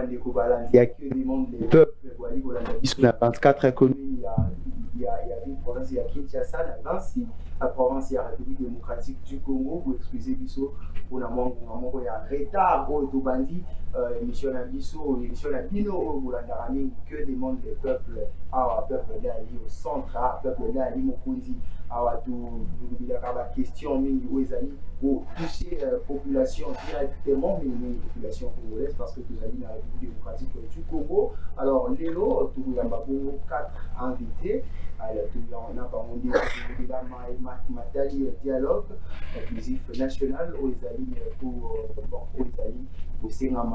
bandeko balandi ya qui demande les peuples wali kolanda biso na 24 communes il y a une province ya Kinshasa na 26 la province ya République démocratique du Congo pour excuser biso pour na moko ya retard au to bandi émission na biso émission na bino au kolanda rami que demande les peuples à peuple d'aller au centre à peuple d'aller mokonzi à tout la question mingi ezali pour toucher population directement mais population congolaise parce que nous allons dans la République démocratique du Congo. Alors lelo tout y a 4 invités. Alors on a pas on dit matali dialogue inclusif national aux alliés pour Italie au Sénat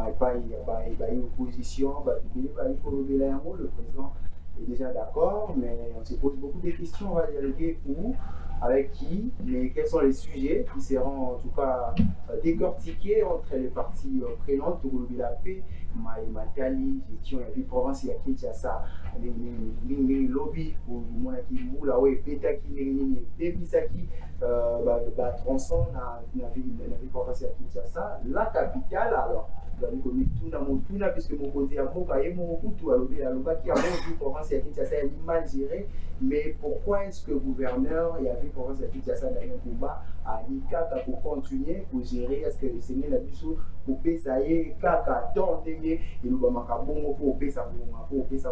opposition le président est déjà d'accord mais on se pose beaucoup de questions on va dialoguer où avec qui, mais quels sont les sujets qui seront en tout cas décortiqués entre les parties prenantes de la paix, Matali, gestion de la province, il y a Kinshasa, les lobbies pour moi qui moula ouais péta qui n'est débisaki tronçon dans la province de Kinshasa, la capitale alors. Puisque mon côté à Moka et mon Kutu à l'Oba qui a une province à Kinshasa est mal gérée, mais pourquoi est-ce que le gouverneur et la province à Kinshasa dans un combat à l'ICAC pour continuer pour gérer est-ce que le Seigneur l'a dit pour payer ça y est kaka tant d'aimer et le Bamakabongo pour payer ça pour payer ça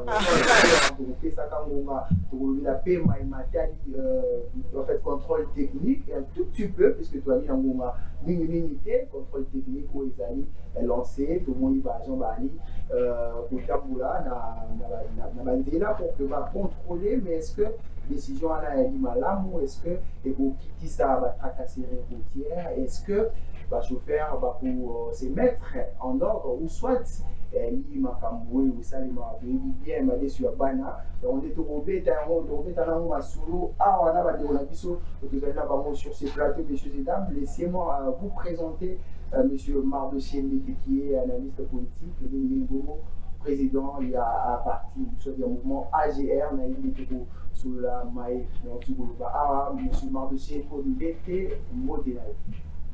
pour payer ça pour la paix en fait contrôle technique un tout petit peu puisque tu as mis en Goma l'unité contrôle technique où les amis lancé tout le monde va Jean Bali pour Kaboula na bandela pour que va contrôler mais est-ce que décision à la Malam ou est-ce que et pour quitter ça va tracasser routière est-ce que va chauffeur va pour se mettre en ordre ou soit il m'a camoué ou ça il m'a bien m'a déçu à Bana on est au bêta on est dans un solo ah on a des on a biso vous allez là sur ces plateaux messieurs et dames laissez-moi vous présenter monsieur Mardossier qui est analyste politique président il y a à partir du mouvement AGR na il sur la maïf ah monsieur Mardossier pour l'été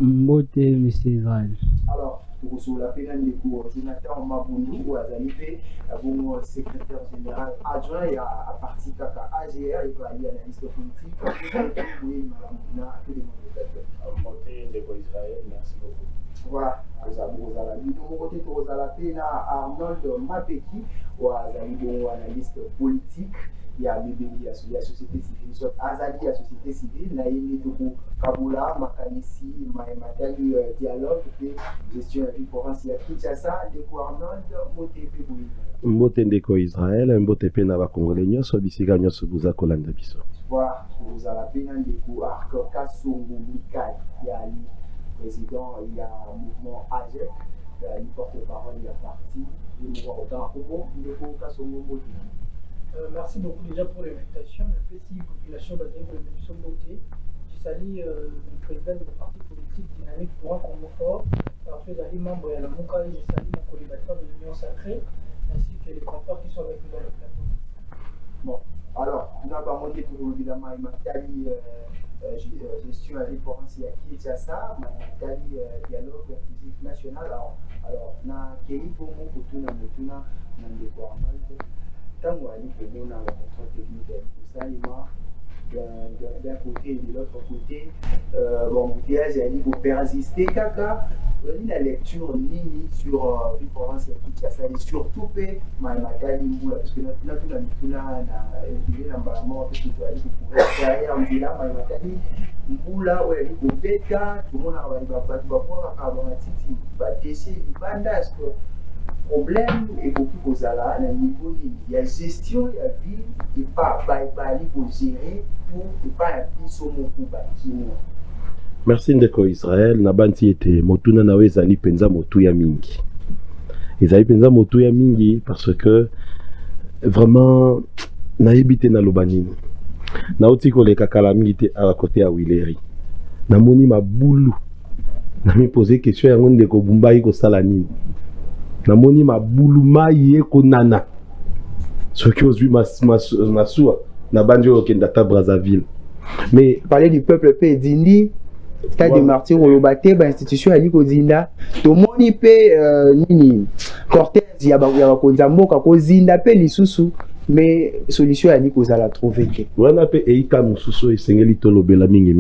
Mbote monsieur Israël. Alors sur la pénale des cours Jonathan Mabundu ou Azalipe bon secrétaire général adjoint et à partir de AGR il va aller analyste politique oui madame Mouna que demande Monté de Israël merci beaucoup. Voilà, de mon côté, tu as la peine à Arnold Mapeki, ou à Zali, analyste politique, il y a la société civile, soit Azali, la société civile, il y a une Kaboula, Makanisi, Matali, dialogue, gestion de la province, il y a Kinshasa, Ndeko Arnold, Motepe Bouy. Mbotendeko Israël, Mbotepe Nava Congolais, Nyoso Bisiga, Nyoso Buza Kolanda Biso. Voilà, tu as la peine Ndeko Arkoka Songo Mikal, il y a président, il y a un mouvement AGEC, il y a une porte-parole, il y a parti, le mouvement autant Congo, il est au cas sur le mot. Merci beaucoup déjà pour l'invitation. Je remercie la population de l'émission Beauté. Je salue le président du parti politique Dynamique pour un Congo fort. Alors, je suis membre de la MOCA et je salue mon collimateur de l'Union Sacrée, ainsi que les compères qui sont avec nous dans le plateau. Bon, alors, nous avons monté pour évidemment Matali. Gestion à l'importance à Kinshasa, Matali dialogue inclusif national. Alors, na Kéli pour moi, pour tout le monde, dans le décor, tant qu'on a dit que nous avons un contrôle technique pour ça, d'un côté et de l'autre côté, bon, il y a dit pour persister, caca, la lecture ligne sur l'importance à Kinshasa et surtout, Matali Mboula, parce que nous avons tout la mort, parce que tu as dit que pour rester en villa, Matali Mboula, où il y a dit pour bêta, tout le monde a dit que pour avoir un titi, déchet, banda, est-ce que problème et beaucoup aux ala, le niveau il y a gestion, il y a vie, et pas pour gérer pour ne pas appuyer sur mon coup. Merci Ndeko Israël, Nabanti était Motuna Nawe Zali Penza Motuya Mingi. Ezali Penza Motuya Mingi parce que vraiment, naibite na lobanini. Nauti ko le kakala mingi te à côté à Wileri. Namoni ma boulou. Nami poser question ya ngonde ko bumbai ko salanini. Namoni ma boulou maye ko nana. Ce qui ozui masua na banjo okendata Brazzaville. Mais parler du peuple Pédini, stade de martyr au baté ba institution ali kozinda to moni pe nini cortège ya ba konzamboka kozinda pe lisusu mais solution ali kozala trouver ke wana pe eika mususu esengeli tolobela mingi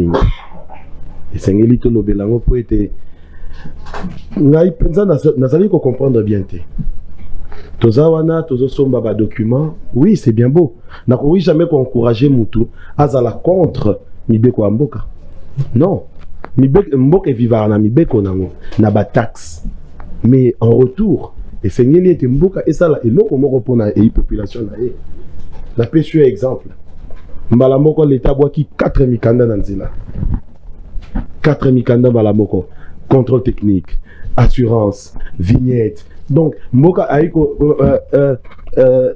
esengeli tolobela ngo po ete ngai penza nazali ko comprendre bien te toza wana tozosomba ba document oui c'est bien beau nakoki jamais ko encourager mutu azala contre mibeko ya mboka non mboka vivara na mibeko nango na ba taxe mais en retour esengeli ete mboka esala eloko moko pona e population na ye na pesu exemple mbala moko l'état bwaki 4 mikanda na nzela 4 mikanda mbala moko contrôle technique assurance vignette donc mboka aiko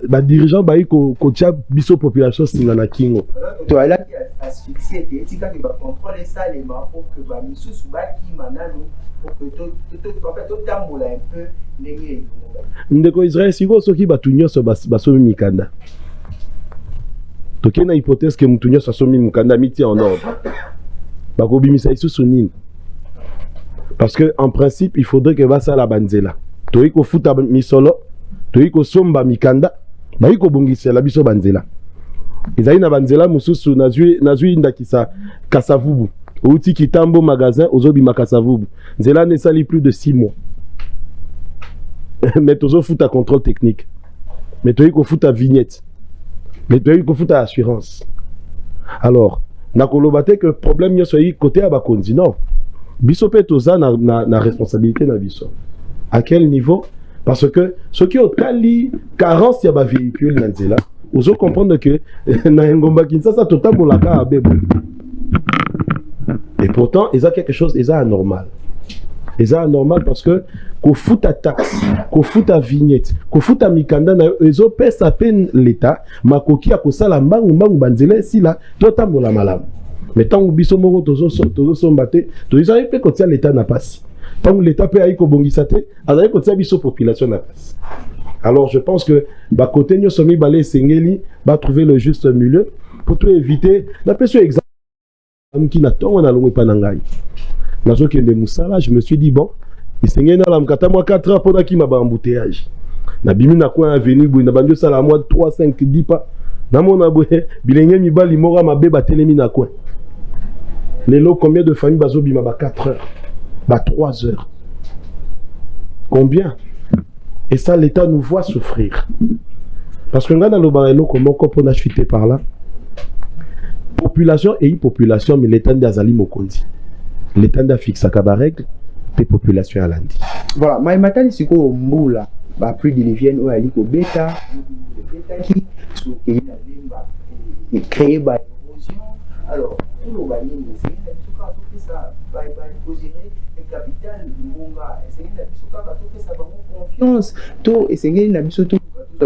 ba dirigeant ba iko kotia biso population singa na kingo to ala asphyxié te tika ke ba contrôler ça les mains pour que ba misusu ba ki manano pour que to tambola un peu ndenge ndeko Israël siko soki batu nyonso basomi mikanda toke na hypothèse que mutu nyonso asomi mikanda miti en ordre bakobimisa isusu nini parce que en principe il faudrait que basala banzela toyi ko futa misolo toyi ko somba mikanda bayi ko bongisela biso banzela ezali na banzela mususu nazwi ndakisa kasavubu outi kitambo magasin ozobima kasavubu nzela ne sali plus de 6 mois mais tozo futa contrôle technique mais toyi ko futa vignette mais toyi ko futa assurance alors nakoloba te que problème nyonso yi côté ya bakonzi non biso pe toza na responsabilité na biso à quel niveau parce que ce qui au tali carence ya ba véhicule na nzela ozo comprendre que na ngomba Kinshasa totambolaka abebo et pourtant ils a quelque chose ils a anormal parce que ko futa taxe ko futa vignette ko futa mikanda na ezo pesa peine l'état makoki ya kosala mbangu banzela sila totambola malamu mais tant biso moko tozo somba te tozo pe kotia l'état na passe tant l'état peut aiko bongisa te azali kotia biso population na passe. Alors je pense que ba côté nyo somi balé sengeli ba trouver le juste milieu pour tout éviter la personne exemple qui na tongo na longo pa na ngai nazo kende musala je me suis dit bon isengeli na la mkata moi 4 ans pendant qui m'a ba embouteillage na bimi na coin avenue bu na bandio sala moi 3 5 10 pas na mona boye bilenge mibali mora mabe ba telemi na coin lelo combien de familles bazo bima ba 4 heures ba 3 heures combien. Et ça, l'État nous voit souffrir. Parce que dans le barrelo, comment on a chuté par là? Population et population, mais l'État d'Azali Mokondi. L'État d'a fixé à règle, des populations à l'andi. Voilà, mais maintenant, c'est quoi Mboula? Bah, plus de l'Ivienne ou Aliko Beta, qui créé par l'érosion. Alors, tout le Bani, c'est tout ça, il faut gérer le capital, c'est ça confiance, tout essayer na biso tout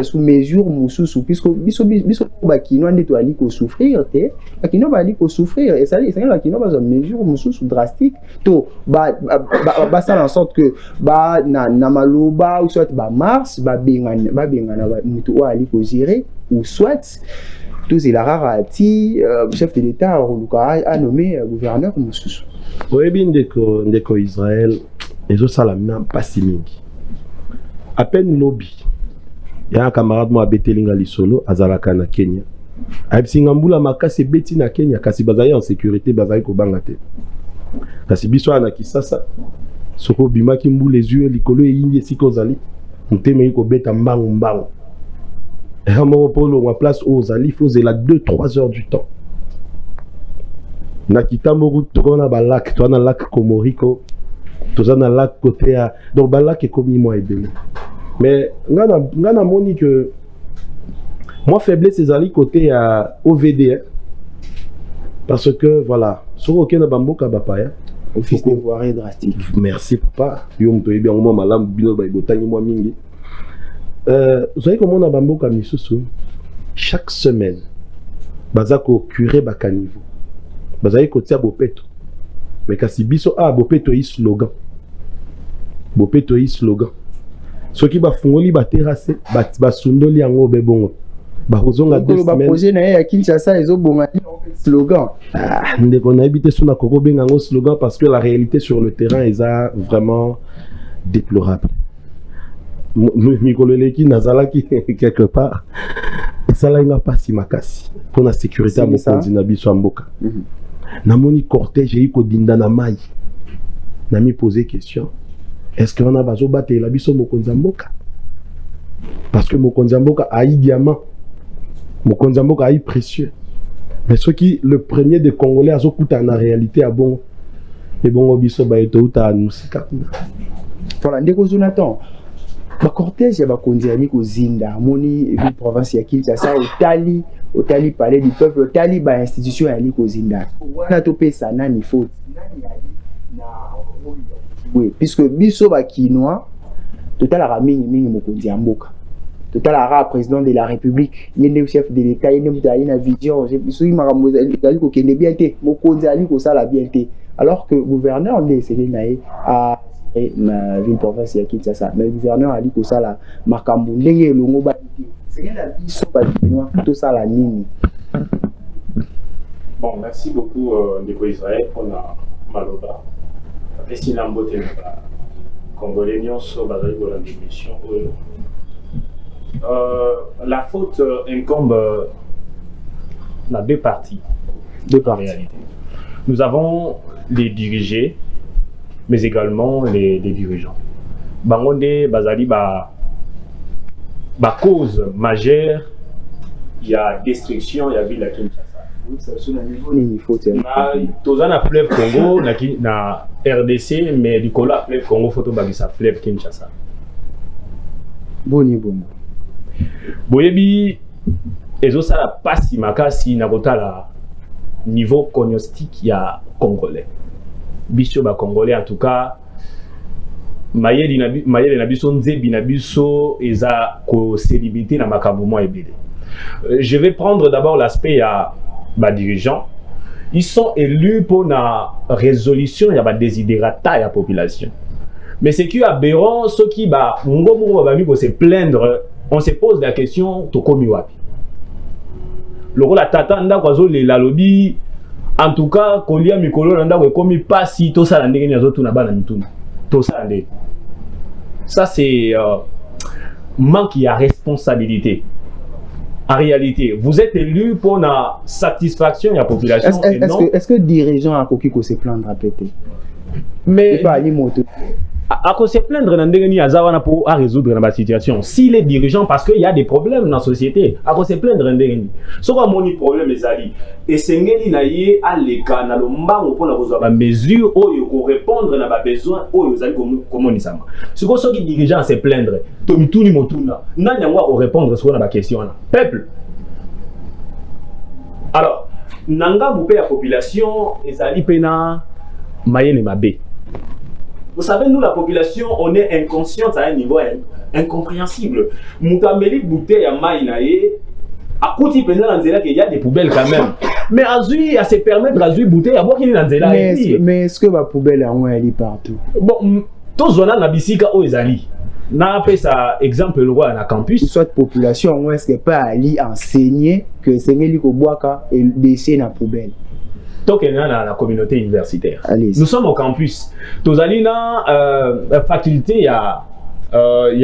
sous mesure mususu puisque biso bakino ande to ali ko souffrir te bakino ba ali ko souffrir et ça bakino ba mesure mususu drastique to ba ça en sorte que ba na maloba ou soit ba mars ba bengana mutu o ali ko gérer ou soit tout c'est la rarati chef de l'état a nommé gouverneur mususu. Oui bien ndeko Israël ezo sala même pas si mingi. À peine lobby. Il y a un camarade moi Betelinga Lisolo, Azalaka na Kenya. Aibsingambula makasi beti na Kenya, kasi bazali en sécurité, bazali ko bangate. Kasi biso na Kisasa, soko bimaki mbu les yeux likolo e yindi siko zali. Muteme ko beta mbangu. Et à mon polo en place aux zali, faut la 2-3 heures du temps. Na kitambo to na balak, to na lac Komoriko. Tout ça dans le lac côté à donc le lac est comme moi et bien mais on a moni que moi faiblesse c'est ali côté à OVD parce que voilà sur aucun bamboka bapaya office de voirie drastique merci papa yo mto bien moi malam bino ba botani moi mingi vous savez comment on a bamboka misusu chaque semaine bazako curé bakanivo bazali côté à bopeto. Mais kasi biso bopeto yi slogan. Bopeto yi slogan. Ce qui ba fungoli ba terrasse ba sundoli yango bebongo. bakozonga 2 semaines projet na ya Kinshasa ezobonga slogan ndeko na habité sur na koko bengango slogan parce que la réalité sur le terrain est vraiment déplorable. Mikolo leki nazalaki quelque part ça là nga pasi makasi pour la sécurité à mokonzi na biso mboka. Namoni cortège iko dinda na mai. Na mi poser question. Est-ce que on a bazo battre la biso mokonzi mboka? Parce que mokonzi mboka a eu diamant. Mokonzi mboka a eu précieux. Mais ce qui le premier des Congolais a zokuta na réalité a bon et bon biso ba eto uta musika. Voilà ndeko Jonathan. Ba cortège ya ba kondiani ko zinda moni ville province ya Kinshasa otali palais du peuple otali ba institution ya liko zinda. Wana to pesa nani faute. Nani ali na oui puisque biso ba kinois total a mingi mokonzi ya mboka. Total a président de la République, yende chef de l'État, yende mutali na vision, biso makambo ali ko kende bien té, mokonzi ali ko sala bien té. Alors que gouverneur de Sénénaé a ma ville province ya Kinshasa, mais gouverneur ali ko sala makambo ndenge longo ba té. C'est la biso ba kinois tout ça la nini. Bon, merci beaucoup Ndeko Israël pour la maloba. Qu'est-ce qu'il a mboté na Congolais nyonso bazali ko la émission. La faute incombe à deux parties. En réalité. Nous avons les dirigés, mais également les dirigeants. Bangonde, Bazali, cause majeure, il y a destruction, il y a ville à Kinshasa. Tozana fleuve Congo, na RDC, mais du coup, la fleuve Congo, photo bagisa fleuve Kinshasa. Boni. Boyebi ezosala pasi makasi na kotala niveau cognostique ya congolais. Biso ba congolais en tout cas mayeli na biso nzebi na biso eza ko célébrité na makambo mo ebele. Je vais prendre d'abord l'aspect ya ba dirigeants. Ils sont élus pour la résolution ya ba desiderata ya population. Mais c'est qui aberrant ceux qui ba ngomo ba mi ko se plaindre. On se pose la question, Tokomi wapi. Le rôle à tata nda kwazo le la lobby, en tout cas, kolia mikolo nda ko komi pasi to sala ndenge nyazo tuna bana mituna. To sala ndenge. Ça c'est manque de responsabilité. En réalité, vous êtes élu pour la satisfaction de la population. Est-ce que dirigeant a coquille se plaindre à péter? Mais pas à cause de se plaindre pour résoudre la situation. Si les dirigeants, parce qu'il y a des problèmes dans la société, à cause de se plaindre, ce qu'on a problème les alliés. Et c'est ce qu'on a à l'écart, dans le monde pour avoir des mesures pour répondre à nos besoins, aux alliés comme on dit ça. Ce qu'on a dirigeants se plaindre, tout le monde n'a pas répondre sur la question. Peuple. Alors, nanga boupé la population, les alliés pena mayen et mabé. Vous savez, nous, la population, on est inconsciente à un niveau incompréhensible. Moutameli bouteille à maïnaïe, à côté il y a des poubelles quand même. Mais Azui, à se permettre d'Azui bouteille à boire qu'il y a dans mais est-ce que ma poubelle elle est partout? Bon, tous on a la bisika aux Zali. N'a fait ça exemple le roi à campus. Soit population, on est-ce que pas aller enseigner que c'est Néliko Boaka et laisser dans la poubelle? Tant qu'on est dans la communauté universitaire. Allez. Nous sommes au campus. Tous allés dans la faculté, il y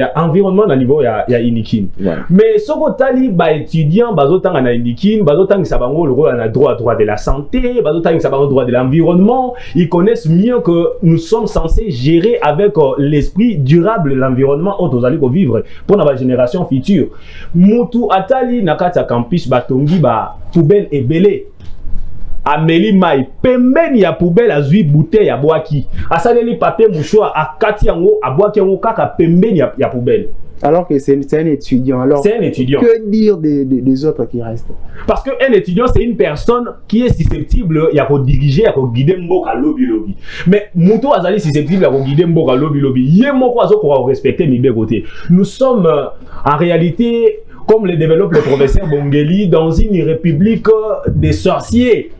a environnement à niveau, il y a Inikin. Voilà. Mais ce que tali ba étudiant, bazotan à Inikin, bazotan qui sabango le rôle à droit de la santé, bazotan qui sabango droit de l'environnement, ils connaissent mieux que nous sommes censés gérer avec l'esprit durable l'environnement où nous allons vivre pour la génération future. Mutu atali nakata campus batongi ba poubelle et belé. Amélie Maï, pembeni ya poubelle a zui bouteille ya boaki. Asaleli papier mouchoir a kati yango a boaki yango kaka pembeni ya poubelle. Alors que c'est un étudiant. Alors c'est un étudiant. Que dire des autres qui restent? Parce qu'un étudiant c'est une personne qui est susceptible ya ko diriger, ya ko guider mboka lobby lobby. Mais muto azali susceptible ya ko guider mboka lobby lobby. Yé moko azo ko respecter mibe côté. Nous sommes en réalité comme le développe le professeur Bongeli dans une république des sorciers.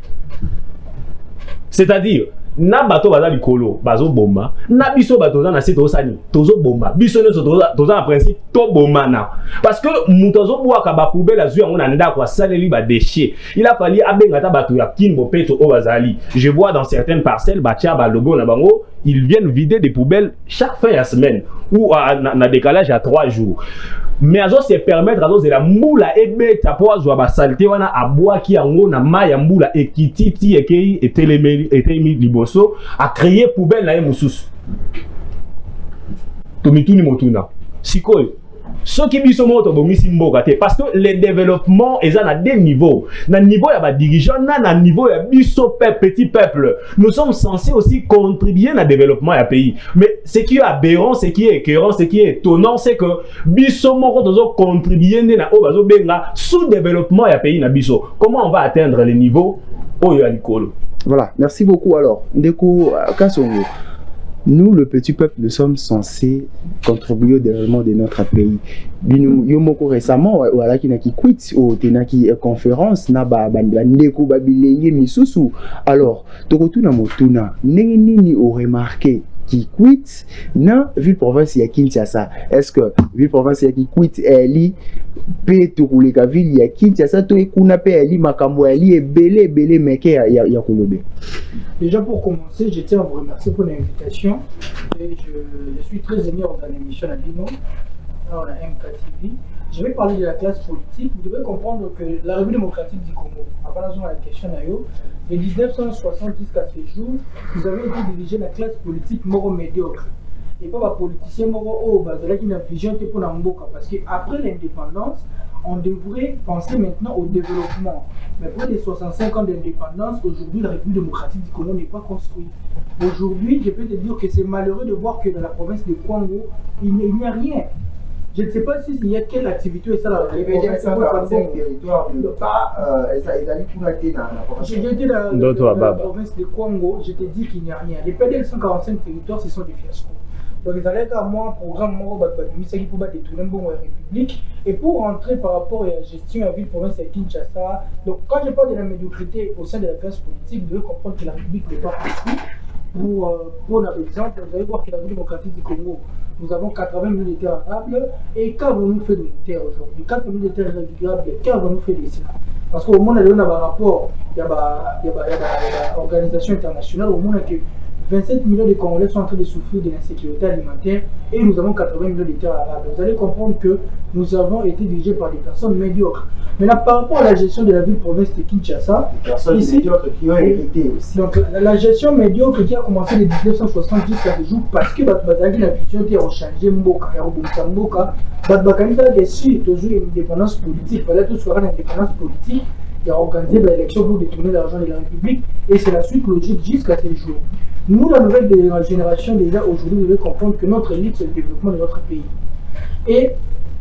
C'est-à-dire, na bato baza likolo bazo bomba na biso bato za na se tosani tozo bomba biso ne toza na principe to bomana parce que muto zo bwaka ba poubelle azu yango na ndako asaleli ba déchets il a fallu abenga ta bato ya kimbo peto o bazali je vois dans certaines parcelles batia ba logo na bango ils viennent vider des poubelles chaque fin de semaine ou na décalage à 3 jours. Mais azo se permettre azo de la mbula ebeta po azwa ba saleté wana abwaki yango na ma ya mbula ekititi ekei etelemi liboso a créer poubelle na ye mususu. Tomituni motuna. Sikoyo. Ce qui biso moto bomisi mboka te parce que le développement est à deux niveaux. Na niveau ya ba dirigeant na niveau ya biso petit peuple. Nous sommes censés aussi contribuer à développement ya pays. Mais ce qui est aberrant, ce qui est écœurant, ce qui est étonnant, c'est que biso moko tozo contribuer na o bazo benga sous-développement ya pays na biso. Comment on va atteindre les niveaux oyo ya likolo? Voilà, merci beaucoup alors. Ndeko Kasongo. Nous, le petit peuple, nous sommes censés contribuer au développement de notre pays. Yomoko récemment, voilà qui n'a qui quitte au tenaki conférence na ba ndeko babileye misusu. Alors, tokotuna motuna nini au remarqué qui quitte na ville province ya Kinshasa. Est-ce que ville province ya qui quitte eli pe tokuleka ville ya Kinshasa to ekuna pe eli makambo eli ebele meke ya kolobe. Déjà pour commencer, je tiens à vous remercier pour l'invitation. Je suis très ému dans l'émission à Dino. Là, on a MKTV. Je vais parler de la classe politique. Vous devez comprendre que la République démocratique du Congo, avant la question de 1960 jusqu'à ce jour, nous avons été dirigés la classe politique moro médiocre. Et pas les politiciens moro qui ont une vision pour Namboka. Parce qu'après l'indépendance, on devrait penser maintenant au développement. Mais après les 65 ans d'indépendance, aujourd'hui, la République démocratique du Congo n'est pas construite. Aujourd'hui, je peux te dire que c'est malheureux de voir que dans la province de Kwango, il n'y a rien. Je ne sais pas s'il y a quelle activité ça dans la province. J'étais dans la province de Kwango, je te dis qu'il n'y a rien. Les PDL 145 territoires, ce sont des fiascos. Donc, ils allaient à moi un programme pour détourner la République et pour rentrer par rapport à la gestion de la ville province de Kinshasa. Donc, quand je parle de la médiocrité au sein de la classe politique, vous devez comprendre que la République n'est pas construite. Pour l'exemple, vous allez voir que la République démocratique du Congo, nous avons 80 millions de terres arables. Et qu'avons-nous fait de nos terres aujourd'hui? 4 millions de terres arables, qu'avons-nous fait de cela? Parce qu'au monde, il y a un rapport, il y a une organisation internationale, au monde, que 27 millions de Congolais sont en train de souffrir de l'insécurité alimentaire et nous avons 80 millions de terres arables. Vous allez comprendre que nous avons été dirigés par des personnes médiocres. Maintenant, par rapport à la gestion de la ville-province de Kinshasa, ici, médiocres qui ont hérité aussi. Donc, la gestion médiocre qui a commencé de 1960 jusqu'à ce jour, parce que la vision qui a changé, Mboka, que si tu joues une indépendance politique, il fallait tout soit une indépendance politique, il a organisé l'élection pour détourner l'argent de la République et c'est la suite logique jusqu'à ce jour. Nous, la nouvelle génération, déjà aujourd'hui, nous devons comprendre que notre élite, c'est le développement de notre pays. Et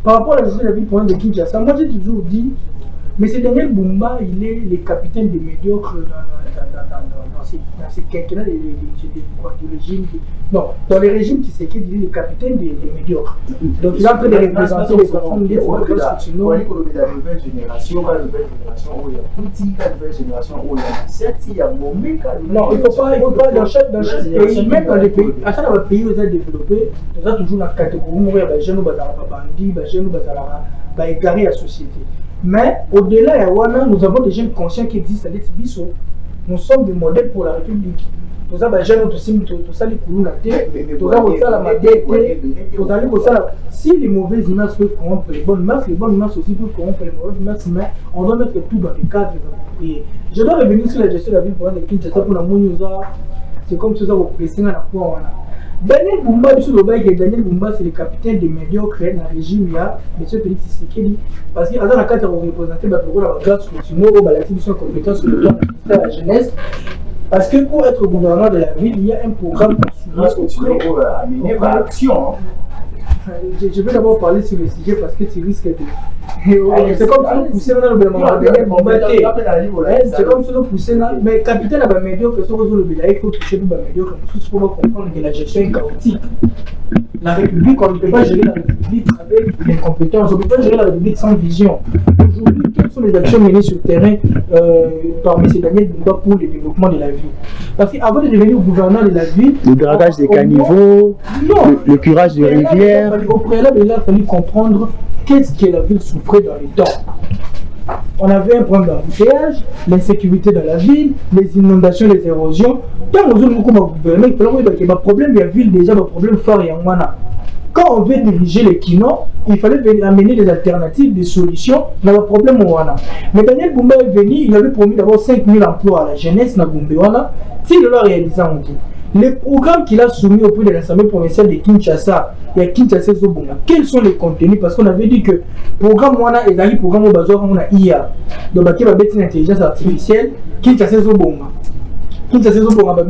par rapport à la gestion de la ville de Kinshasa, moi j'ai toujours dit, mais c'est Daniel Bumba, il est le capitaine des médiocres dans ces quinquennats du régime. Non, dans les régimes qui c'est qu'il est le capitaine des médiocres. Donc il est en train de représenter les personnes des nouvelle génération, non, il ne faut pas dans chaque pays, même dans les pays, à chaque pays où vous êtes développé, vous avez toujours la catégorie où vous avez des jeunes, des jeunes, égarer la société. Mais au-delà, nous avons des jeunes conscients qui existent à l'Etibiso. Nous sommes des modèles pour la République. Tout ça, si les mauvaises images peuvent corrompre les bonnes mœurs aussi peuvent corrompre les mauvaises mœurs, mais on doit mettre tout dans les cadres appropriés. Je dois revenir sur la gestion de la ville pour la Kinshasa pour la Mounouza. C'est comme ça, vous pressez dans la foi. Daniel Bumba, Daniel Bumba, c'est le capitaine des médiocres dans le régime, là, M. Félix Tshisekedi. Parce qu'il y a dans la carte où vous représentez la classe continue, la compétence sur le plan de la jeunesse. Parce que pour être gouverneur de la ville, il y a un programme amené par action. Je vais d'abord parler sur le sujet parce que tu risques C'est comme si on poussait dans le c'est comme si on poussait dans mais capitaine a médiocre, c'est le il faut toucher le médiocre, pour comprendre que la gestion est chaotique. La République, on ne peut pas gérer la République avec l'incompétence, on ne peut pas gérer la République sans vision. Aujourd'hui, quelles sont les actions menées sur le terrain par M. Daniel Bumba pour le développement de la ville? Parce qu'avant de devenir gouverneur de la ville, le dragage des caniveaux, le curage des rivières. Au préalable, il a fallu comprendre qu'est-ce que la ville souffrait dans les temps. On avait un problème d'embouteillage, l'insécurité dans la ville, les inondations, les érosions. Tant que nous sommes gouvernés, il y a un problème de la ville déjà, un problème fort et en mana. Quand on veut diriger les kinos, il fallait amener des alternatives, des solutions dans le problème au Wana. Mais Daniel Bumba est venu, il avait promis d'abord 5000 emplois à la jeunesse dans Wana. S'il l'a réalisé en tout. Les programmes qu'il a soumis auprès de l'Assemblée provinciale de Kinshasa et à Kinshasa Zobonga, quels sont les contenus? Parce qu'on avait dit que le programme Wana est le programme au bazar on a IA. Donc il y a une intelligence artificielle, Kinshasa Zobonga. Kinshasa Zobonga,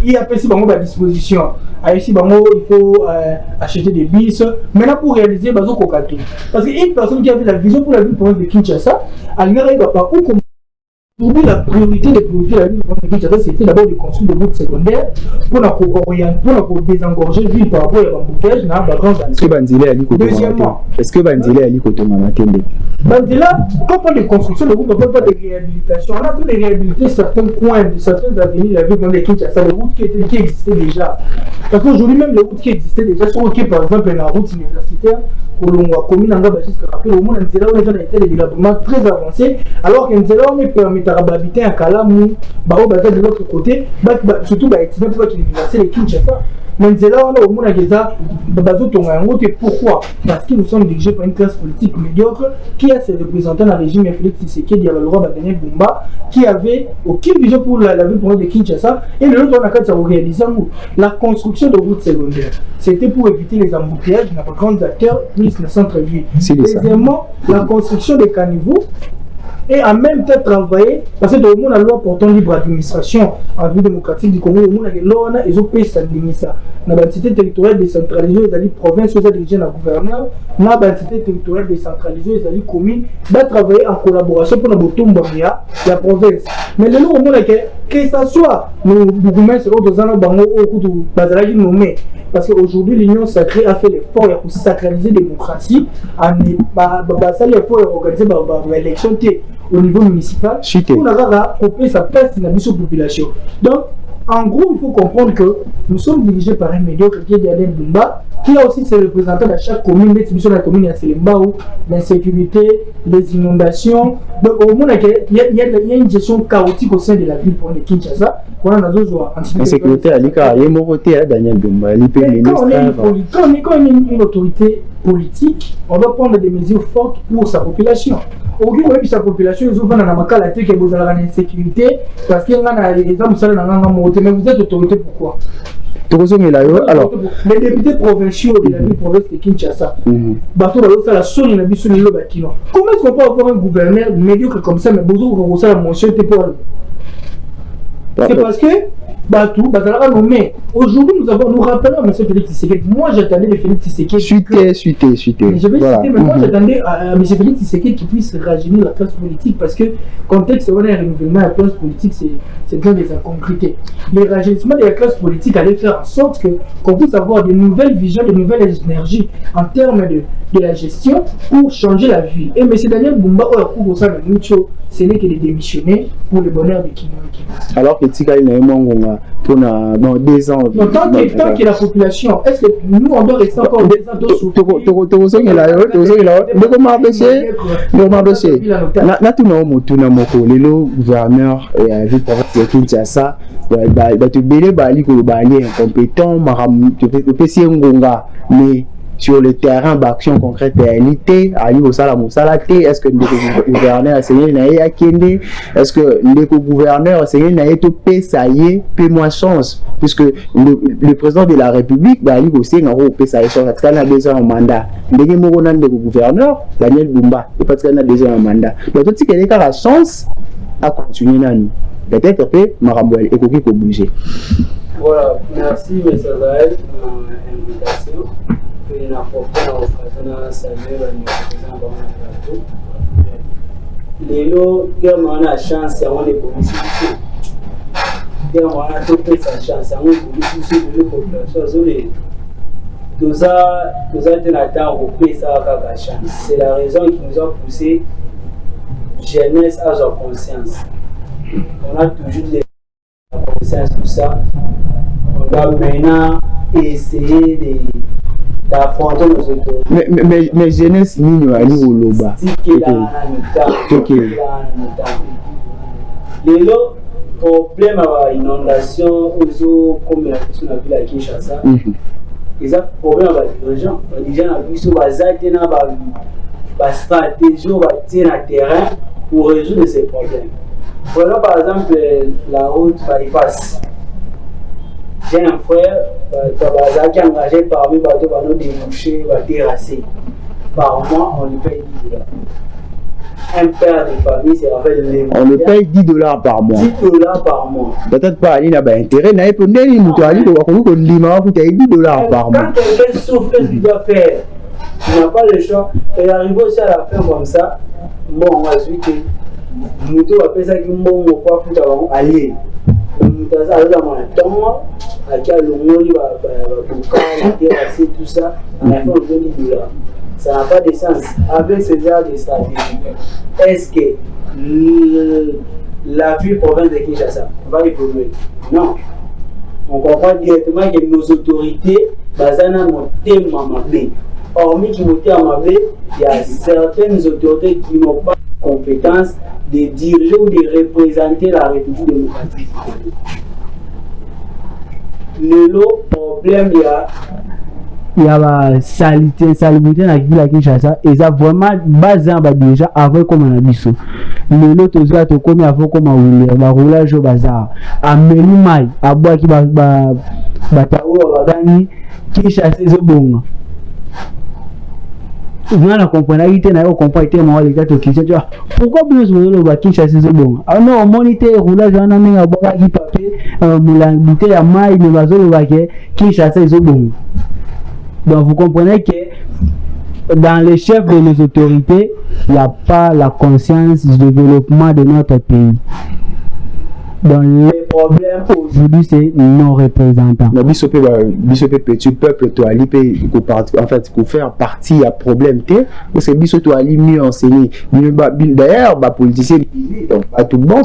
il y a à disposition. Ici, il faut acheter des bis. Maintenant, pour réaliser, parce qu'une personne qui avait la vision pour la ville de Kinshasa, elle n'arrive pas où. Aujourd'hui, la priorité des priorités de la ville de Kinshasa, c'était d'abord de construire des routes secondaires pour désengorger la ville par rapport à l'embouteillage dans la grande. Est-ce que Banzile a dit côté deuxièmement, est-ce que Banzile a dit côté Mamatende? Bandela, quand on parle de construction de routes, on ne parle pas de réhabilitation. On a pu réhabiliter certains coins, certaines avenues de la ville de Kinshasa, des routes qui existaient déjà. Parce qu'aujourd'hui, même les routes qui existaient déjà sont OK, par exemple, la route universitaire, pour le commune en Gaba jusqu'à rappel, au monde, on a été des développements très avancés, alors qu'on est permis d'habiter à Kalamou, de l'autre côté, surtout pour l'université de Kinshasa. Mais là, on a au monde pourquoi? Parce que nous sommes dirigés par une classe politique médiocre qui a ses représentants dans le régime Félix Tshisekedi, le roi Daniel Bumba, qui avait aucune vision pour la ville de Kinshasa. Et le autre, on a réalisé la construction de routes secondaires. C'était pour éviter les embouteillages dans les grands acteurs, plus le centre-ville. Deuxièmement, la construction des caniveaux. Et en même temps travailler, parce que dans la loi portant libre administration en vie démocratique du Congo, ils ont payé ça. Dans l'entité territoriale décentralisée, ils allaient province, ils allaient diriger la gouverneur. Dans l'entité territoriale décentralisée, ils allaient commune, ils allaient travailler en collaboration pour la province. Mais le moment que ça soit, nous gouvernons sur d'autres ans, parce qu'aujourd'hui, l'Union sacrée a fait l'effort pour sacraliser la démocratie, pour organiser l'élection au niveau municipal, pour couper sa place dans la population. Donc, en gros, il faut comprendre que nous sommes dirigés par un médiocre qui est Daniel Bumba, qui a aussi ses représentants dans chaque commune, dans la commune de Selembao, l'insécurité, les inondations. Donc, au moins, il y a une gestion chaotique au sein de la ville pour les Kinshasa. L'insécurité, il y a un côté Daniel Bumba. Quand on est une autorité politique, on doit prendre des mesures fortes pour sa population. Aujourd'hui, sa population, ils ont dans la tête que vous avez l'insécurité parce qu'il y a des hommes qui sont mais vous êtes autorité pourquoi? Alors, les députés provinciaux de la ville province de Kinshasa, comment est-ce qu'on peut avoir un gouverneur médiocre comme ça, mais vous avez la mention pour c'est parce que nommé. Aujourd'hui, nous rappelons M. Félix Tshisekedi. Moi, j'attendais de Félix Tshisekedi. Suitez. Je vais citer, mais moi, j'attendais à M. Félix Tshisekedi qui puisse rajeunir la classe politique parce que le contexte où on a un renouvellement de la classe politique, c'est bien des incongruités. Le rajeunissement de la classe politique allait faire en sorte qu'on puisse avoir de nouvelles visions, de nouvelles énergies en termes de la gestion pour changer la vie. Et M. Daniel Bumba, ce n'est que de démissionner pour le bonheur de Kino. Alors que Tika il pour dans 2 ans. Non, tant que la population, est-ce que nous on doit rester encore 2 ans de souffrir? Le gouverneur ville province de Kinshasa, incompétent, mais sur le terrain d'action concrète réalité, est-ce que le gouverneur a essayé à Kende? Est-ce que le gouverneur a essayé à tout ça y est, peu moins chance, puisque le président de la République, il aussi a chance, parce qu'il a déjà un mandat. Le gouverneur, Daniel Bumba, parce qu'il a déjà un mandat. Donc, tout ce qui est la chance à continuer dans nous. Peut-être que Marambouel est pour bouger. Voilà, merci M. Zael pour l'invitation. et na porter na occasion na saluer ba président ba na plateau lelo kama wana chance ya wana publicité kama wana tope sa chance ya wana publicité de population zone toza tena ta repesa kaka chance. C'est la raison qui nous a poussé jeunesse à avoir conscience. On a toujours la conscience tout ça. On doit maintenant essayer d'affronter nos autorités. Mais jeunesse nini wali oloba. Lelo problème à inondation ozo comme la question de la ville à Kinshasa. Ils ont problème avec les gens. Les gens ont vu sur la stratégie ou le terrain pour résoudre ces problèmes. Voilà par exemple la route bypass. J'ai un frère qui est engagé parmi les débouchés, terrasser. Par mois, on lui paye 10 $. Un père de famille, c'est rappelle les. On le paye 10 $ par mois. 10 $ par mois. Peut-être pas, il n'a pas intérêt. Il n'a pas intérêt. Il n'a pas 10 $ par mois. Quand quelqu'un souffre, qu'est-ce qu'il doit faire? Il n'a pas le choix. Et arrivé aussi à la fin comme ça, bon, on va suivre. Nous va faire ça qui bon, on va foutre avant aller. Nous va aller dans le temps, avec le moli, va terrasser tout ça. On a fait un peu de $. Ça n'a pas de sens. Avec ce genre de stratégie, est-ce que la ville province de Kinshasa va évoluer? Non. On comprend directement que nos autorités, Bazana monté Mamabé. Hormis qui monté à Mamabé, il y a certaines autorités qui n'ont pas la compétence de diriger ou de représenter la République démocratique. Le problème, il y a la salubrité dans la ville à Kinshasa et ça vraiment basé déjà avant comme on a dit ça. Le lot aux autres comme avant comme on a roulage au bazar. À Melumai, à bois qui batao à gagner Kinshasa c'est bon. Vous allez comprendre, il comprendre les gars qui pourquoi bien sûr le Kinshasa c'est bon. Ah non, on moniteur roulage on a mis à bois qui papier, moulangité à maille le bazo le baquet Kinshasa c'est bon. Donc vous comprenez que dans les chefs de nos autorités, il n'y a pas la conscience du développement de notre pays. Donc les problèmes aujourd'hui, c'est nos représentants. Mais petit peuple, tu as en fait, pour faire partie à problème, parce que biso tu as mieux enseigné. D'ailleurs, les politiciens, tout bon,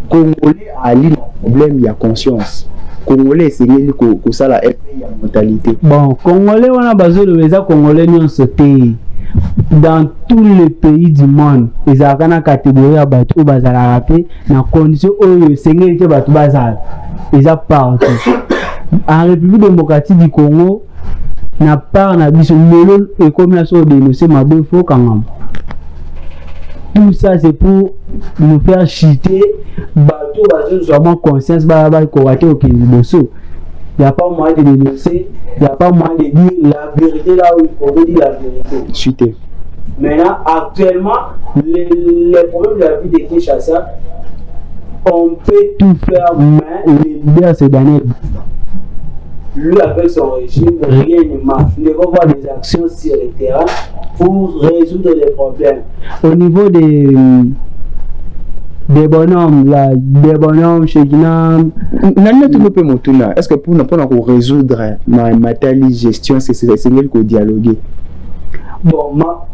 Congolais a un problème, il y a conscience. Congolais, c'est que ça la mentalité. Bon, Congolais, on a besoin de les Congolais, nous sauté. Dans tous les pays du monde, ils ont une catégorie à battre, bazar dans condition où sécurité battre bazar. Ils ont partout. En République démocratique du Congo, n'a pas un avis sur le et comme la chose dénoncer ma bonne fois quand même. Tout ça c'est pour nous faire chiter, bateau, vraiment conscience, correcter au Kinshasa. Il n'y a pas moyen de dénoncer, il n'y a pas moyen de dire la vérité là où il faut dire la vérité. Chiter. Maintenant, actuellement, les problèmes de la vie de Kinshasa, on peut tout faire, mais les leaders ces derniers. Lui, avec son régime, rien ne marche. Il faut voir des actions sur le terrain pour résoudre les problèmes. Au niveau des bonhommes, là, des bonhommes chez Guinam. Est-ce que pour résoudre ma telle gestion, c'est mieux que dialoguer? Bon, ma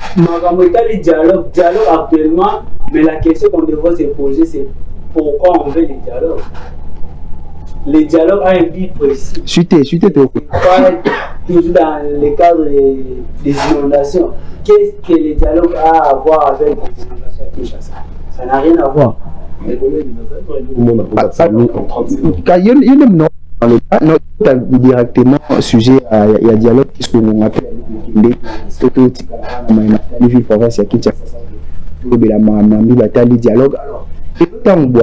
dialogue actuellement, mais la question qu'on devrait se poser, c'est pourquoi on veut des dialogues? Le dialogue a un but précis. Chuter. Toujours dans le cadre des inondations. Qu'est-ce que le dialogue a à voir avec les inondations à Kinshasa? Ça n'a rien à voir. Directement sujet à dialogue puisqu'on appelle dialogue. Tant que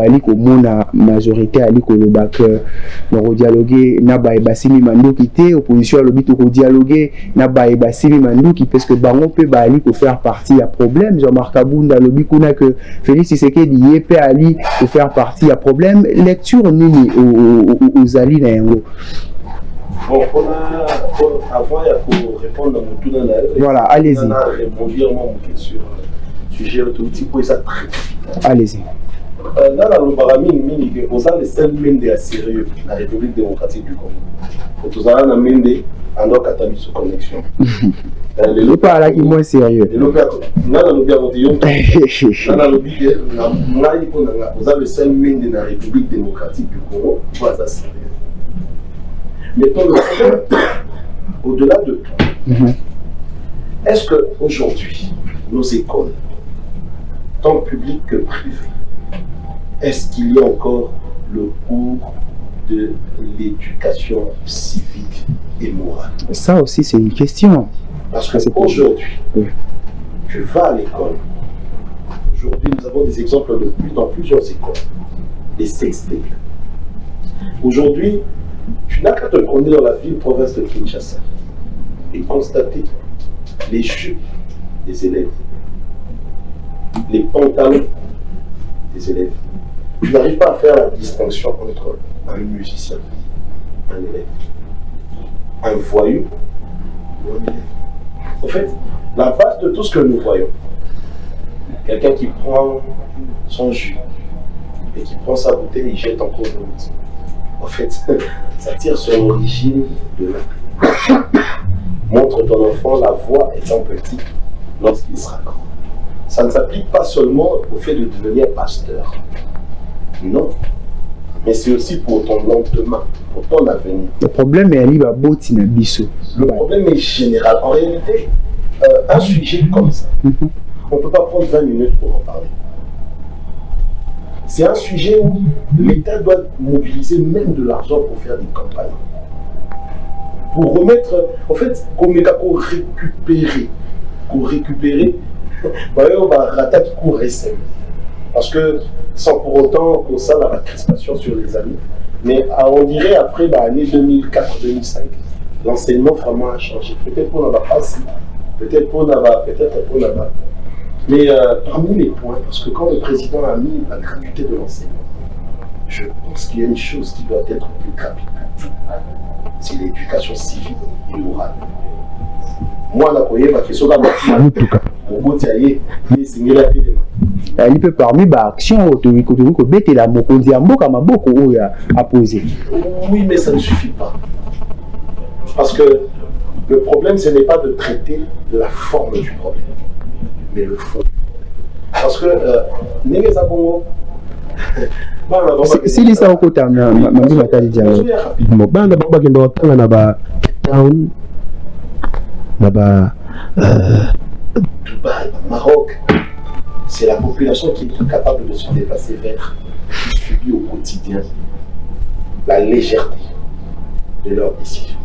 la majorité a dit que le dialoguer n'a pas basimi mandou qui opposition à l'obit au dialoguer n'a pas basimi mandou qui parce que bango peut bali pour faire partie à problème. Jean-Marc Abunda l'obit qu'on a que Félix Tshisekedi y peut aller pour faire partie à problème. Lecture nini aux alliés n'ayant. Bon, avant, il faut répondre à mon tout dans la. Voilà, allez-y. On a répondu à mon sur le sujet automatique pour ça. Allez-y. Dans le baramine, on a les seuls Mende à sérieux, la République démocratique du Congo. Nous avons un Mende en tant qu'attaque sous connexion. Le pas là qui est moins sérieux. Vous avez le seul Mende de la République démocratique du Congo, vous avez sérieux. Mais au-delà de tout, est-ce qu'aujourd'hui, nos écoles, tant publiques que privées, est-ce qu'il y a encore le cours de l'éducation civique et morale? Ça aussi, c'est une question. Parce qu'aujourd'hui, tu vas à l'école. Aujourd'hui, nous avons des exemples dans plusieurs écoles. Des sextables. Aujourd'hui, tu n'as qu'à te promener dans la ville province de Kinshasa et constater les jupes des élèves, les pantalons des élèves. Tu n'arrives pas à faire la distinction entre un musicien, un élève, un voyou ou un élève. En fait, la base de tout ce que nous voyons, quelqu'un qui prend son jus et qui prend sa bouteille et jette en cours de route. En fait, ça tire son origine de là. Montre ton enfant la voie étant petit lorsqu'il sera grand. Ça ne s'applique pas seulement au fait de devenir pasteur. Non. Mais c'est aussi pour ton lendemain, pour ton avenir. Le problème est qu'il y a beaucoup de biseaux. Le problème est général. En réalité, un sujet comme ça, on ne peut pas prendre 20 minutes pour en parler. C'est un sujet où l'État doit mobiliser même de l'argent pour faire des campagnes. Pour remettre, en fait, pour récupérer, on va rattaquer pour SM. Parce que, sans pour autant qu'on ça la crispation sur les amis, mais on dirait après l'année 2004-2005, l'enseignement vraiment a changé. Peut-être qu'on n'en va pas si, peut-être qu'on n'en va, peut-être qu'on n'en va. Mais parmi les points, parce que quand le président a mis la gratuité de l'enseignement, je pense qu'il y a une chose qui doit être plus capitale. C'est l'éducation civique et morale. Moi, je ma question il peut parmi les actions que la Mokondi a posé. Oui, mais ça ne suffit pas. Parce que le problème, ce n'est pas de traiter la forme du problème, mais le fond. Parce que si les gens côté Dubaï, Maroc, c'est la population qui est capable de se dépasser vers qui subit au quotidien la légèreté de leurs décisions.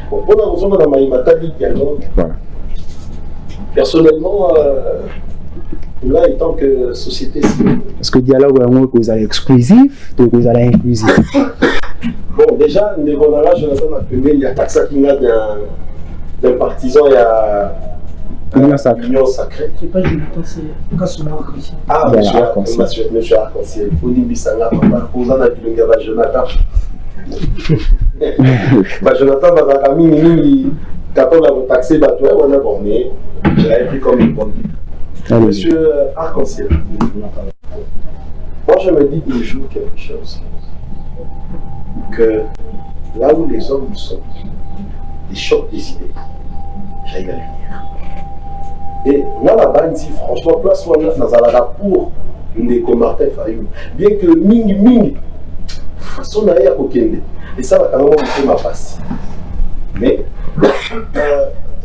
Bon, pour la raison de la Maïmatali dialogue, personnellement, là, étant que société civile. Est-ce que le dialogue est exclusif ou est inclusif? Bon, déjà, Jonathan a appelé, il y a Taxa qui a d'un partisan, il y a Union Sacrée. C'est pas Jonathan, c'est Kassouma Arc-en-Ciel. Ah, monsieur Arc-en-Ciel. Oli Bissanga, papa, posant la Bilunga, Jonathan. Jonathan va à Mini, quand on a taxé, on a borné, je l'avais pris comme une bonne. Monsieur Arc-en-Ciel. Moi, je me dis toujours quelque chose. Que là où les hommes sont, les chocs des idées, j'ai la lumière. Et moi là-bas, il dit franchement, place-moi dans pour une des Martin Fayou. Bien que Ming, façon d'ailleurs au Kende. Et ça va quand même me ma passe. Mais,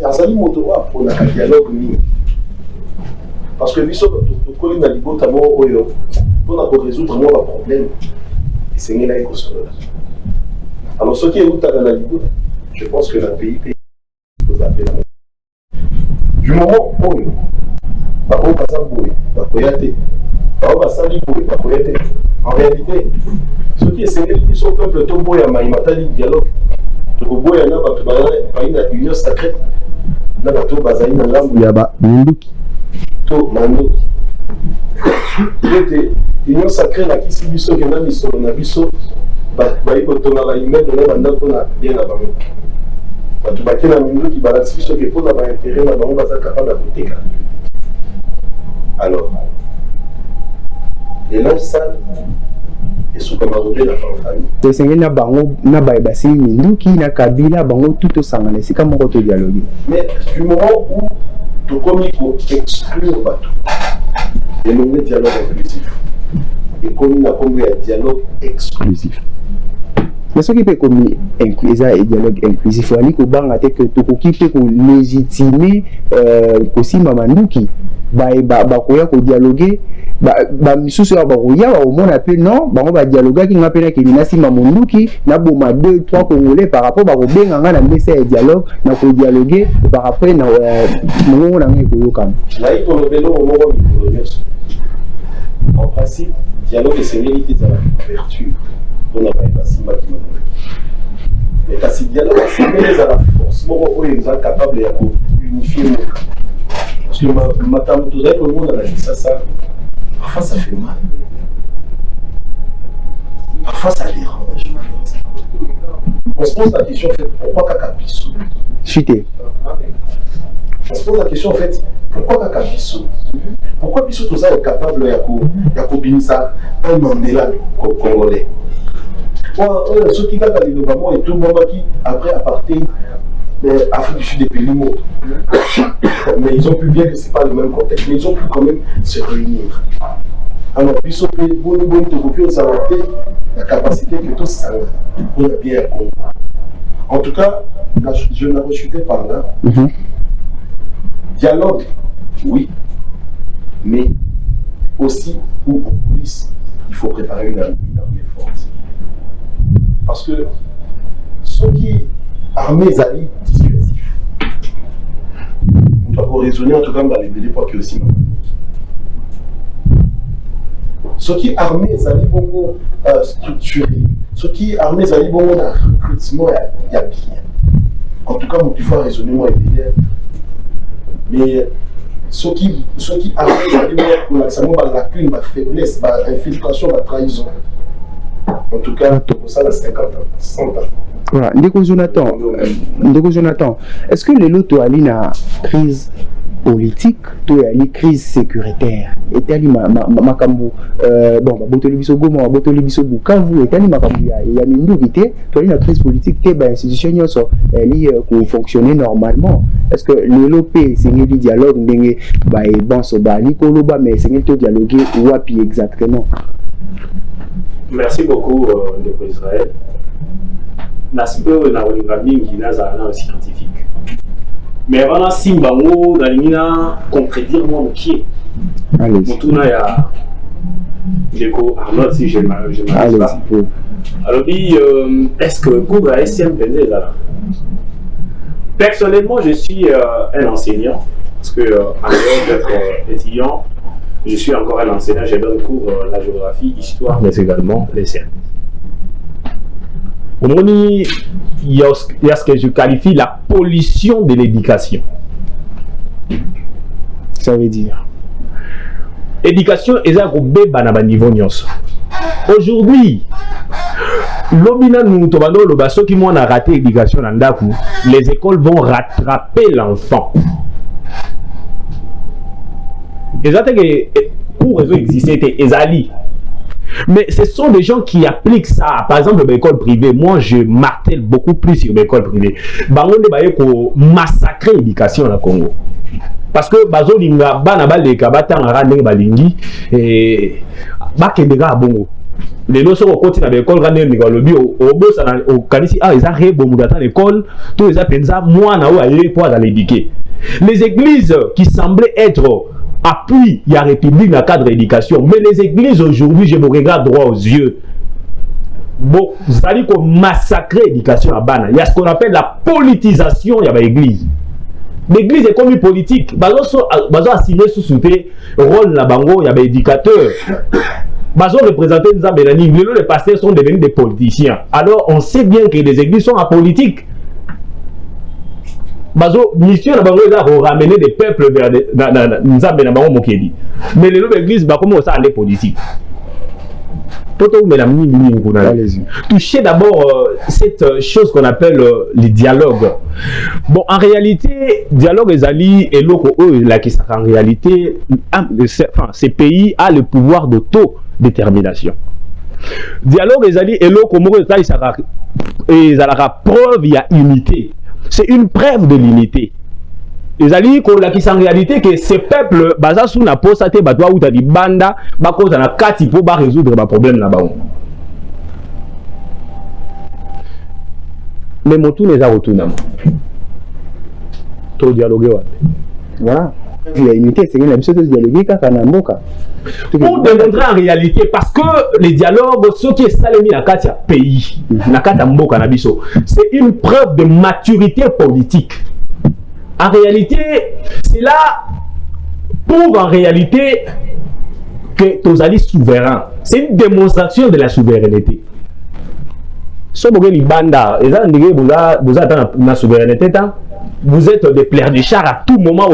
Azali Motoa pour un dialogue Ming. Parce que lui, sur le collègue n'a pas Oyo, pour résoudre mon problème. Et c'est là qu'il faut. Alors, ce qui est où tu as dans la Ligue, je pense que le pays vous appelle. Du moment où en réalité, ce qui est sénégalais, ils sont peuple tombo et maïmatali dialogue. Togo y en a une union sacrée. N'a pas tout basaï dans l'âme. Yaba, Minduki. Tout, Manduki. L'union sacrée, la qui s'est biso, qui n'a biso, bayi kotonga baimmeuble na bandako na bien na bango bato bake na minduki balakisi biso ke mpona baintérêt na bango baza capable ya koteka. Alors elan sale esukama kobe na famille tosengeli na bango na baye basili minduki na kabila bango tout osangana esika moko to dialogue. Mais du moment où tokomi koexclure bato elonge dialogue inclusif ekomi na kombo ya dialogue exclusif. Mais ce qui peut comme un dialogue inclusif, il faut que tu puisses légitimer aussi Mamanduki. Bakoya ko dialoguer ba misusu ya bakoya au moins appel non ba on va dialoguer qui ngapena ki binasi Mamanduki na boma 2-3 congolais par rapport ba ko benga na mbese dialogue na ko dialoguer par rapport na mongo na ngeko yoka. Là il faut le vélo au moment en principe dialogue c'est l'unité de la ouverture. On n'a pas passé mais quand c'est dialogue c'est mêlé à la force où ils sont capables d'unifier parce que madame tout ça tout le monde a dit ça parfois ça fait mal parfois ça dérange. On se pose la question en fait pourquoi Kakabiso chuter. On se pose la question en fait pourquoi Kakabiso pourquoi Biso tout ça est capable de combiner un Mandela congolais. Ceux qui gardent les développements et tout le monde qui, après apartheid, Afrique du Sud des pays morts. Mais ils ont pu bien que ce n'est pas le même contexte, mais ils ont pu quand même se réunir. Alors, puis, si on la capacité que tout ça, on a bien compris. En tout cas, je l'ai rechuté par là. Dialogue, oui, mais aussi, ou en police, il faut préparer une armée forte. Parce que ceux qui armés alliés dissuasifs, on doit raisonner en tout cas dans les délais pour que aussi. Ceux qui armés alliés bongo structurés, ceux qui armés alliés bongo dans le recrutement, il y a bien. En tout cas, il faut raisonner moi et mais ceux qui armés alliés bongo pour la lacune, la faiblesse, l'infiltration, la trahison. En tout cas, tout ça, 50 ans, 100 ans. Voilà, Ndeko Jonathan, est-ce que le lot a une crise politique, tu as une crise sécuritaire? Et tu as une makambu, bon, Botolibiso Goma, Botolibiso Bukavu, et tu as une makambu, il y a une nouvité, tu as une crise politique, tu as une institution qui fonctionne normalement. Est-ce que le lot c'est un dialogue, bon, c'est un mais c'est un dialogue, ou exactement? Merci beaucoup, Ndeko Israël. Naspero na olinga mingi nazala scientifique. Mais avant simbango na contredire moi mokie. Allez. Mutuna ya Ndeko Arnold si je m'arrive pas. Alors est-ce que pour la SM là? Personnellement, je suis un enseignant parce que en dehors d'être étudiant, je suis encore un enseignant, je donne cours la géographie, histoire, mais également les sciences. Au moins, il y a ce que je qualifie la pollution de l'éducation. Ça veut dire éducation est un niveau nyonso. Aujourd'hui, l'obina nous tobando le basso qui m'ont raté l'éducation dans Ndaku, les écoles vont rattraper l'enfant. Et ça que pour réseau exister ezali. Mais ce sont des gens qui appliquent ça. Par exemple, l'école privée, moi je martèle beaucoup plus sur l'école privée. Bango de baye ko massacrer l'éducation au Congo. Parce que bazo linga bana baleka batanga rande balingi et bakendeka bongo. Les notions au côté de l'école rande ninga lobi au boss au kanisi ah ils a ré bongo dans l'école, tous les pensa moi na ou aller pour aller éduquer. Les églises qui semblaient être appui la République dans le cadre de l'éducation. Mais les églises aujourd'hui, je me regarde droit aux yeux. Bon, vous allez massacrer l'éducation à Bana. Il y a ce qu'on appelle la politisation de l'église. L'église est comme une politique. Ils ont assigné sous le rôle de la bango, il y a des éducateurs. Ils ont représenté les pasteurs sont devenus des politiciens. Alors on sait bien que les églises sont apolitiques. Bazo mission na bango eza ko ramener des peuples vers nzambe na bango mokedi mais les églises ba comment ça aller politique Toucher d'abord cette chose qu'on appelle les dialogues. Bon, en réalité, dialogue et ali et l'autre, en réalité, ces pays a le pouvoir d'autodétermination. Dialogue et ali et l'autre, ils ont la preuve, il y a unité. C'est une preuve de l'unité. Les alliés qui en réalité que ces peuples basés sur la posate batwa ou tadi banda bako na kati pour résoudre le problème là-bas. Mais mon tour n'est pas retourné. Tout dialoguer. Voilà. La unité, c'est une chose de dialoguer quand on a un moka. Pour démontrer en réalité, parce que les dialogues, ceux qui sont salés dans le pays, c'est une preuve de maturité politique. En réalité, cela prouve en réalité que tu es souverain. C'est une démonstration de la souveraineté. Si vous avez la souveraineté, vous êtes des plaies de char à tout moment.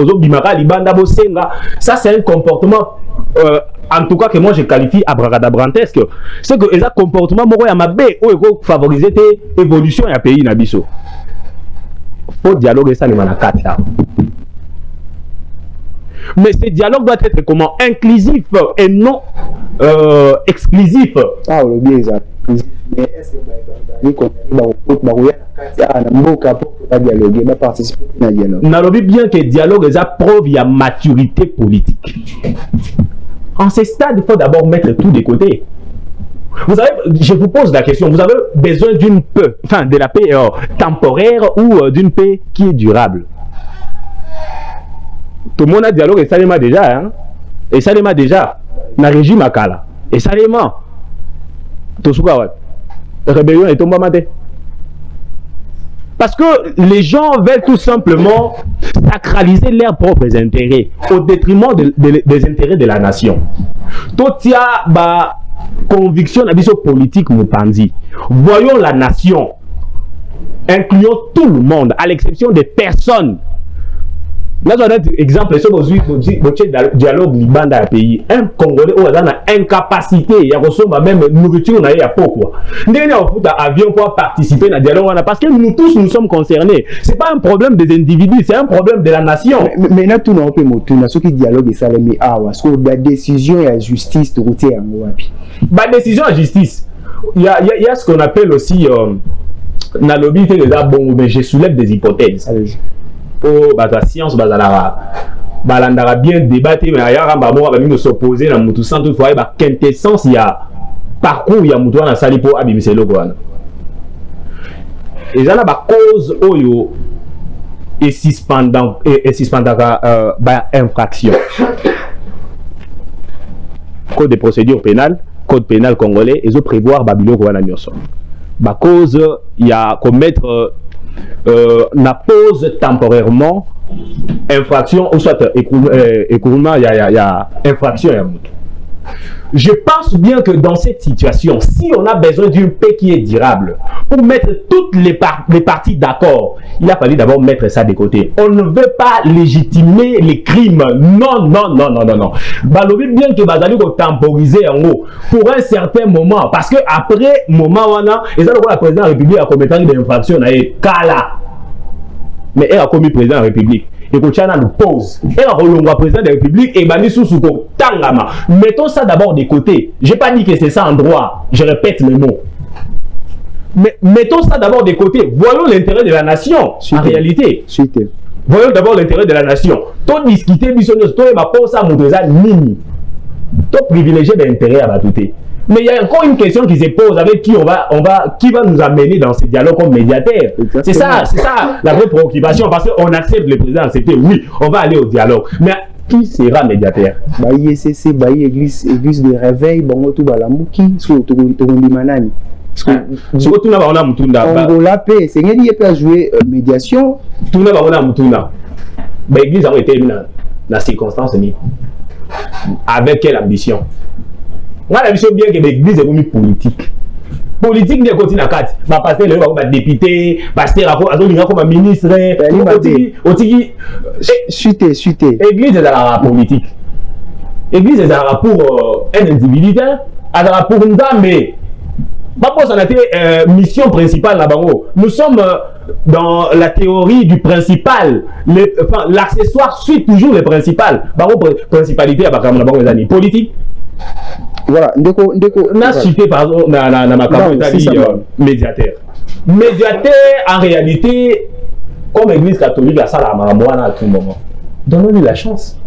Ça, c'est un comportement, en tout cas, que moi je qualifie abracadabrantesque. C'est que les comportements favoriser l'évolution du pays. Faut dialoguer ça, mais ce dialogue doit être comment inclusif et non exclusif. Ah, le bien ça. Mais est-ce que bien que le dialogue est preuve de maturité politique. En ce stade, il faut d'abord mettre tout de côté. Vous savez, je vous pose la question, vous avez besoin d'une paix, enfin de la paix temporaire ou d'une paix qui est durable? Tout le monde a dialogue et ça l'est déjà, hein? Et ça l'est déjà, dans le régime Akala. Et ça l'est tout ce qu'on a. Rébellion est tombé maté. Parce que les gens veulent tout simplement sacraliser leurs propres intérêts au détriment des intérêts de la nation. Tout y a conviction politique Mupandi. Voyons la nation, incluant tout le monde, à l'exception des personnes. Là, je donne un exemple, sur le dialogue Liban dans le pays. Un Congolais qui a une incapacité, il y a même nourriture, il y a pas quoi. Nous avons un avion pour participer dans le dialogue parce que nous tous nous sommes concernés. Ce n'est pas un problème des individus, c'est un problème de la nation. Mais là, tout le monde, ceux qui dialoguent et ça, mais parce que la décision et la justice, tout est en la décision et la justice, il y a ce qu'on appelle aussi, dans le lobby, mais je soulève des hypothèses. Allez. Oh, la science balandara bien débattre mais ailleurs on s'opposer dans mutu sans toutefois quintessence il y a parcours il y a mutu na sali pour abimiser le wana et ça la cause oyo et suspendant infraction code de procédure pénale code pénal congolais et prévoir babilo wana nyonso ba cause il y a commettre na pose temporairement infraction ou soit écoulement il y a infraction. Je pense bien que dans cette situation, si on a besoin d'une paix qui est durable, pour mettre toutes les parties d'accord, il a fallu d'abord mettre ça de côté. On ne veut pas légitimer les crimes. Non, non, non, non, non, non. Balobi bien que Bazali ko temporiser en haut pour un certain moment, parce que après moment wana, et ça la président de la République a commis des infractions na kala. Mais elle a commis président de la République. Et Kochana nous pose. Et le président de la République et Bani Sousouko Tangama. Mettons ça d'abord de côté. Je n'ai pas dit que c'est ça en droit. Je répète le mot. Mais mettons ça d'abord de côté. Voyons l'intérêt de la nation. En réalité. Voyons d'abord l'intérêt de la nation. Tout discuter, tout ça, tout privilégier l'intérêt à batouter. Mais il y a encore une question qui se pose avec qui qui va nous amener dans ce dialogue comme médiateur. C'est ça la vraie préoccupation, parce qu'on accepte le président accepter, oui, on va aller au dialogue. Mais qui sera médiateur? ICC, église de réveil, tout balamouki, sur Manani. Angola paix, c'est qu'il peut jouer médiation. Tout le monde l'église a été dans la circonstance. Avec quelle ambition? Moi, la vision bien que l'église est comme politique. Politique, n'est continue à 4. Ma pasteur, le député, pasteur, comme ministre, suite. L'église est dans la politique. L'église est dans la pour un individu. alors pour Nzambe ça a été mission principale là-bas. Nous sommes dans la théorie du principal. L'accessoire suit toujours le principal. Principalité à politique. Voilà. On a cité par exemple médiateur. Médiateur en réalité, comme l'église catholique, la salle à tout moment. Donnons-lui la chance.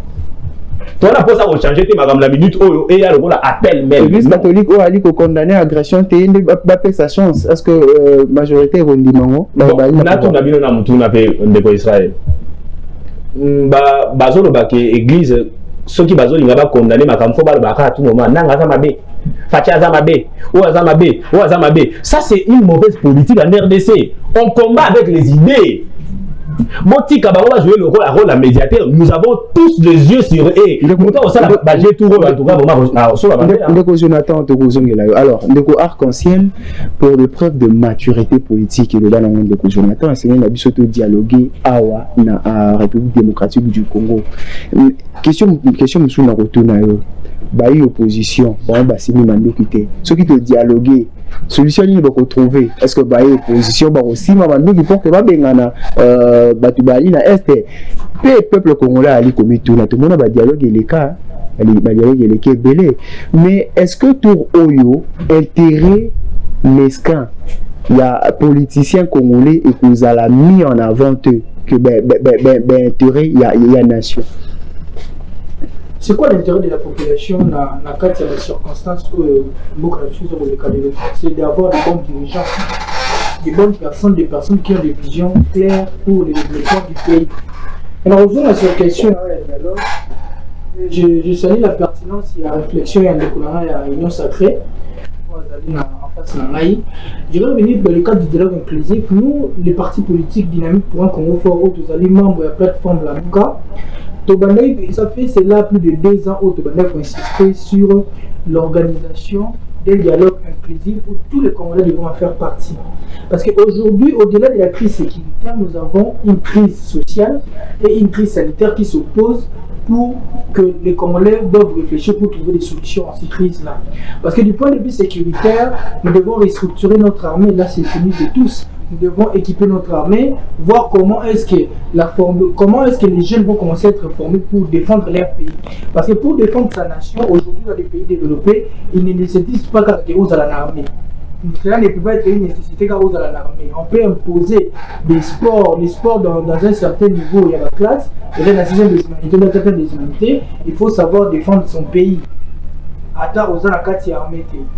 Tu as pour ça changer la minute et il y a le appel même. L'église catholique a dit qu'on condamné l'agression, tu as sa chance. Est-ce que la majorité est rendue mango? On a tout d'abord dans Israël. Bazolo l'église, ceux qui bazolo ils condamné ma camfo à tout moment. Nanga mabe, Fatia Zamabe, ou Azamabe. Ça c'est une mauvaise politique en RDC. On combat avec les idées. Moti Kabaro va jouer le rôle à médiateur. Nous avons tous les yeux sur eux. Alors, arc-en-ciel pour des preuves de maturité politique et de Jonathan, c'est un dialoguer à République démocratique du Congo. Question sur la retour opposition, ceux qui te dialoguer. Solution il va trouver. Est-ce que opposition aussi maman qui pour que va bengana batubali na est peuple congolais ali comme tout le monde va dialoguer les cas dialogue les belé, mais est-ce que tour oyo intérêt mesquin il y a politiciens congolais et que vous avez mis en avant que intérêt il y a nation. C'est quoi l'intérêt de la population dans le cadre de la circonstance où c'est d'avoir des bons dirigeants, des bonnes personnes, des personnes qui ont des visions claires pour le développement du pays. Alors, revenons à cette question. Alors, je salue la pertinence et la réflexion et la réunion sacrée. En face de l'Aïe. Je vais revenir dans le cadre du dialogue inclusif. Nous, les partis politiques dynamiques pour un Congo fort, nous allons membres de la plateforme de la MUCA. Ça fait cela plus de 2 ans où Tobandaï a insisté sur l'organisation d'un dialogue inclusif où tous les Congolais devront en faire partie. Parce qu'aujourd'hui, au-delà de la crise sécuritaire, nous avons une crise sociale et une crise sanitaire qui s'opposent pour que les Congolais doivent réfléchir pour trouver des solutions à ces crises-là. Parce que du point de vue sécuritaire, nous devons restructurer notre armée. Là, c'est celui de tous. Nous devons équiper notre armée, voir comment est-ce que les jeunes vont commencer à être formés pour défendre leur pays. Parce que pour défendre sa nation, aujourd'hui dans les pays développés, ils ne nécessitent pas qu'à l'armée. Cela ne peut pas être une nécessité qu'à l'armée. On peut imposer des sports dans un certain niveau, il y a la classe, et là, la sixième des humanités, dans certaines des humanités, il faut savoir défendre son pays.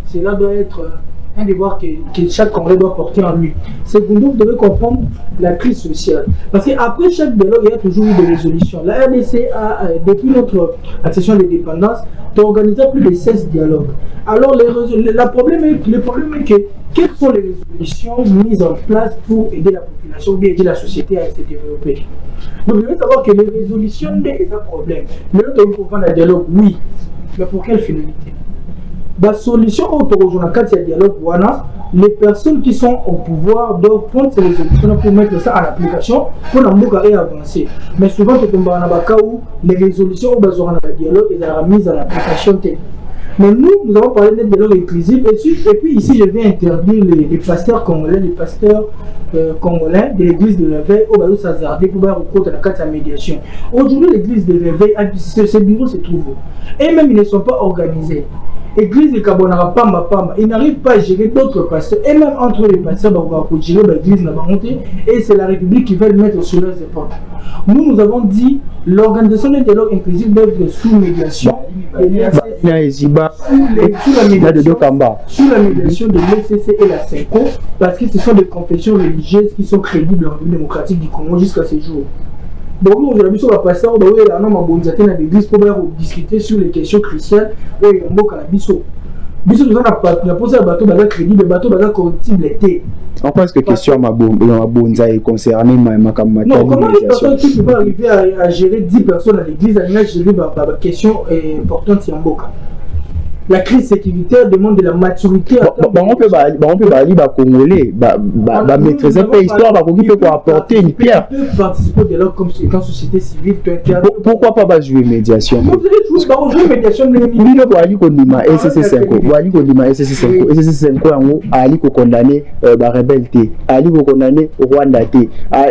Cela doit être un devoir que chaque Congolais doit porter en lui. Secondo, vous devez comprendre la crise sociale. Parce qu'après chaque dialogue, il y a toujours eu des résolutions. La RDC a, depuis notre accession de dépendance, organisé plus de 16 dialogues. Alors, le problème est que quelles sont les résolutions mises en place pour aider la population ou aider la société à se développer? Donc, vous devez savoir que les résolutions sont un problème. Mais nous devons prendre un dialogue, oui. Mais pour quelle finalité? La solution autour de dialogue, voilà, les personnes qui sont au pouvoir doivent prendre ces résolutions pour mettre ça en application pour avancer. Mais souvent, les résolutions au dialogue et la mise en application. Mais nous avons parlé d'un dialogue inclusif et puis ici, je vais interdire les pasteurs congolais, congolais de l'église de Réveil au Balou Sazardé pour recours à la médiation. Aujourd'hui, l'église de Réveil, ce bureau se trouve. Et même, ils ne sont pas organisés. L'église de Kabonara Pamba, ils n'arrivent pas à gérer d'autres pasteurs. Et même entre les pasteurs, on va gérer l'église de la montée. Et c'est la République qui va le mettre sur leurs épaules. Nous avons dit l'organisation des dialogues inclusifs doit être sous médiation. Sous la médiation de l'ECC et la CENCO, parce que ce sont des confessions religieuses qui sont crédibles en République démocratique du Congo jusqu'à ce jour. Donc nous aujourd'hui sur la passer on doit aller à l'église pour discuter sur les questions chrétiennes et on va à la biso. Biso nous a posé un bateau crédible, le bateau corruptible était. On pense que question ma bonza est concernée ma non, comment une personne qui peut arriver à gérer 10 personnes à l'église, à gérer la question importante sur Mboka? La crise sécuritaire demande de la maturité. On peut bali ba congolais ba maîtriser pas histoire ba kongi peut apporter une pierre. Ils peuvent participer au dialogue comme étant société civile. Pourquoi pas jouer médiation? Vous allez jouer médiation. Bino bali kondima SSC5 bali kondima SSC5 SSC5 yango ali ko condamner ba rebelle ali ko condamner Rwanda té. Ça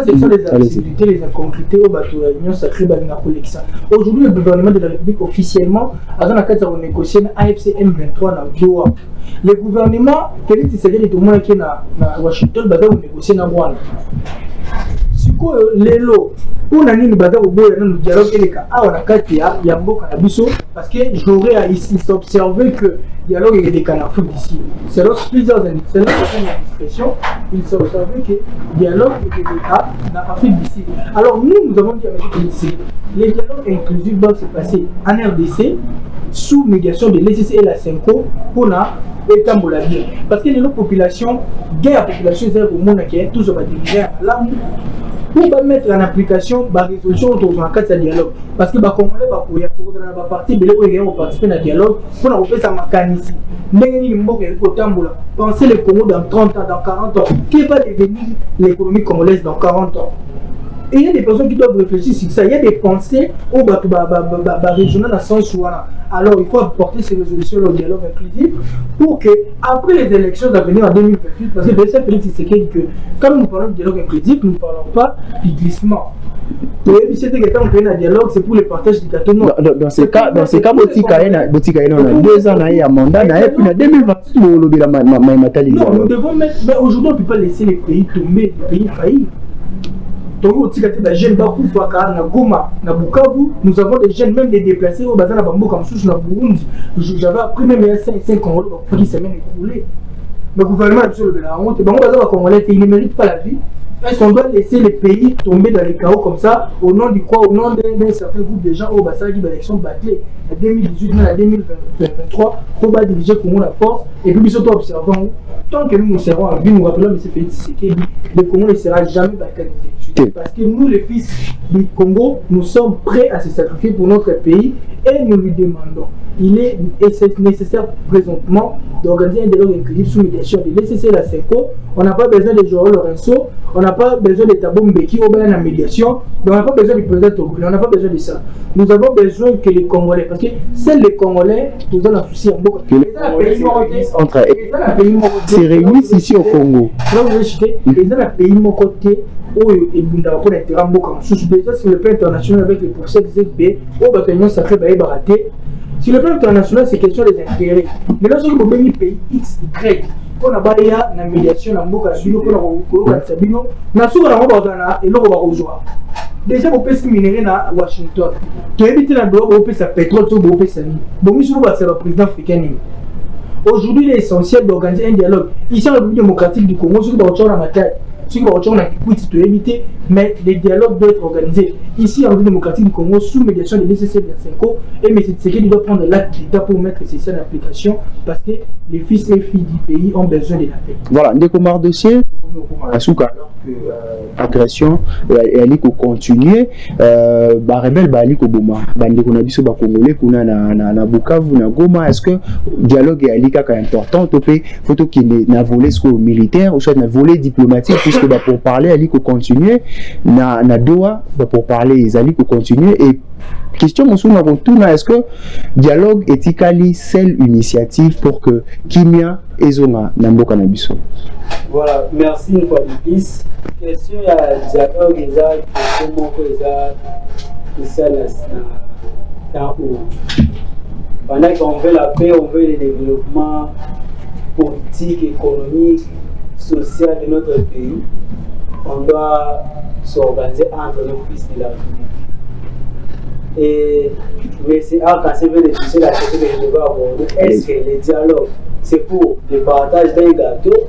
c'est sur les activités, les incongruités au bateau l'Union sacrée balinga collection. Aujourd'hui le gouvernement de la République officiellement a dans la cadre de négocier AFC M23 dans Doha. Le gouvernement Félix Tshisekedi tout le monde qui est na Washington va négocier dans Rwanda. Siko lelo pour nani ni baza oboya na dialogue eleka awa kati ya mboka na biso parce que j'aurais à ici s'observer que dialogue est des canards d'ici. C'est lorsque plusieurs expressions, il s'est observé que dialogue est des cas dans Afrique d'ici. Alors nous avons dit à M. Félix, les dialogues inclusifs doivent se passer en RDC sous médiation de l'ECC et la CENCO pour la étambola bien. Parce que les populations, guerre population, c'est au monde qui est toujours dirigé à l'arme. Pour mettre en application la résolution autour d'un cadre de dialogue. Parce que les Congolais vont participer à dialogue pour nous faire ça mécanisme. Pensez le Congo dans 30 ans, dans 40 ans. Qui va devenir l'économie congolaise dans 40 ans? Et il y a des personnes qui doivent réfléchir sur ça. Il y a des pensées au régional à sens où alors il faut apporter ces résolutions au dialogue inclusif pour que après les élections à venir en 2028, parce que le Félix Tshisekedi que quand nous parlons de dialogue inclusif, nous ne parlons pas du glissement. Dialogue, c'est pour le partage du gâteau. Dans ce cas, Botika on a 2 ans à mandat, et puis en 2028, nous devons mettre, mais aujourd'hui on ne peut pas laisser les pays tomber, les pays faillir. Donc, nous avons des jeunes, même des déplacés au bazar Bambo comme ça, Burundi. J'avais appris même il y a 5 Congolais qui s'est même écoulé. Le gouvernement a toujours de la honte. Il ne mérite pas la vie. Est-ce qu'on doit laisser les pays tomber dans les chaos comme ça, au nom du quoi? Au nom d'un certain groupe de gens au Bassar qui va l'élection bâclée en 2018, mais en 2023, pour diriger Congo la force, et puis surtout observant, tant que nous serons en vie, nous rappelons M. Félix Tshisekedi, le Congo ne sera jamais balkanisé. Parce que nous, les fils du Congo, nous sommes prêts à se sacrifier pour notre pays et nous lui demandons. Il est nécessaire présentement d'organiser un dialogue inclusif sous médiation de l'ECC et la CENCO. On n'a pas besoin de Joël Lorenzo, on n'a pas besoin de Thabo Mbeki au la médiation, on n'a pas besoin du président Togolais, on n'a pas besoin de ça. Nous avons besoin que les Congolais, parce que seuls les Congolais, nous avons un souci en beaucoup. C'est réuni ici au Congo. Les pays mon côté. Déjà sur le plan international avec les pourcents ZB, au bataillon sacré baraté. Sur le plan international, c'est question des intérêts. Mais lorsque vous avez pays X, Y, on a baillé la médiation, la mboka, la sabino, na souka na mboka et l'eau va rejoindre. Déjà, vous pouvez minérer à Washington. Tu évites la drogue, vous pouvez sa pétrole, vous pouvez sa vie. Bon, je c'est le président africain. Aujourd'hui, il est essentiel d'organiser un dialogue. Ici, en République démocratique du Congo, ceux qui vont la matière. Si on a éviter, mais les dialogues doivent être organisés. Ici, en République démocratique du Congo, sous médiation de l'ECC de la CENCO, et M. Tshisekedi doit prendre l'acte d'État pour mettre ces scènes en application parce que les fils et filles du pays ont besoin de la paix. Voilà, Ndeko dossier, agression, elle est continuer, rebelle, elle est boma, bandeko na biso ba congolais kuna na Bukavu na Goma, est-ce que dialogue est important, faut qu'il na volet militaire ou soit na volet diplomatique puisque pour parler elle est continuer na Doha pour parler ils allaient continuer et question mosuna kontuna est-ce que dialogue éthiquement seule initiative pour que kimia ezonga na mboka na biso. Voilà, merci une fois de plus. Question ya dialogue exact, comment que ça dans pendant qu'on veut la paix, on veut le développement politique, économique, social de notre pays, on doit s'organiser entre les fils de la République. Et mais c'est quand c'est difficile la question que je devais aborder. Est-ce que le dialogue c'est pour le partage d'un gâteau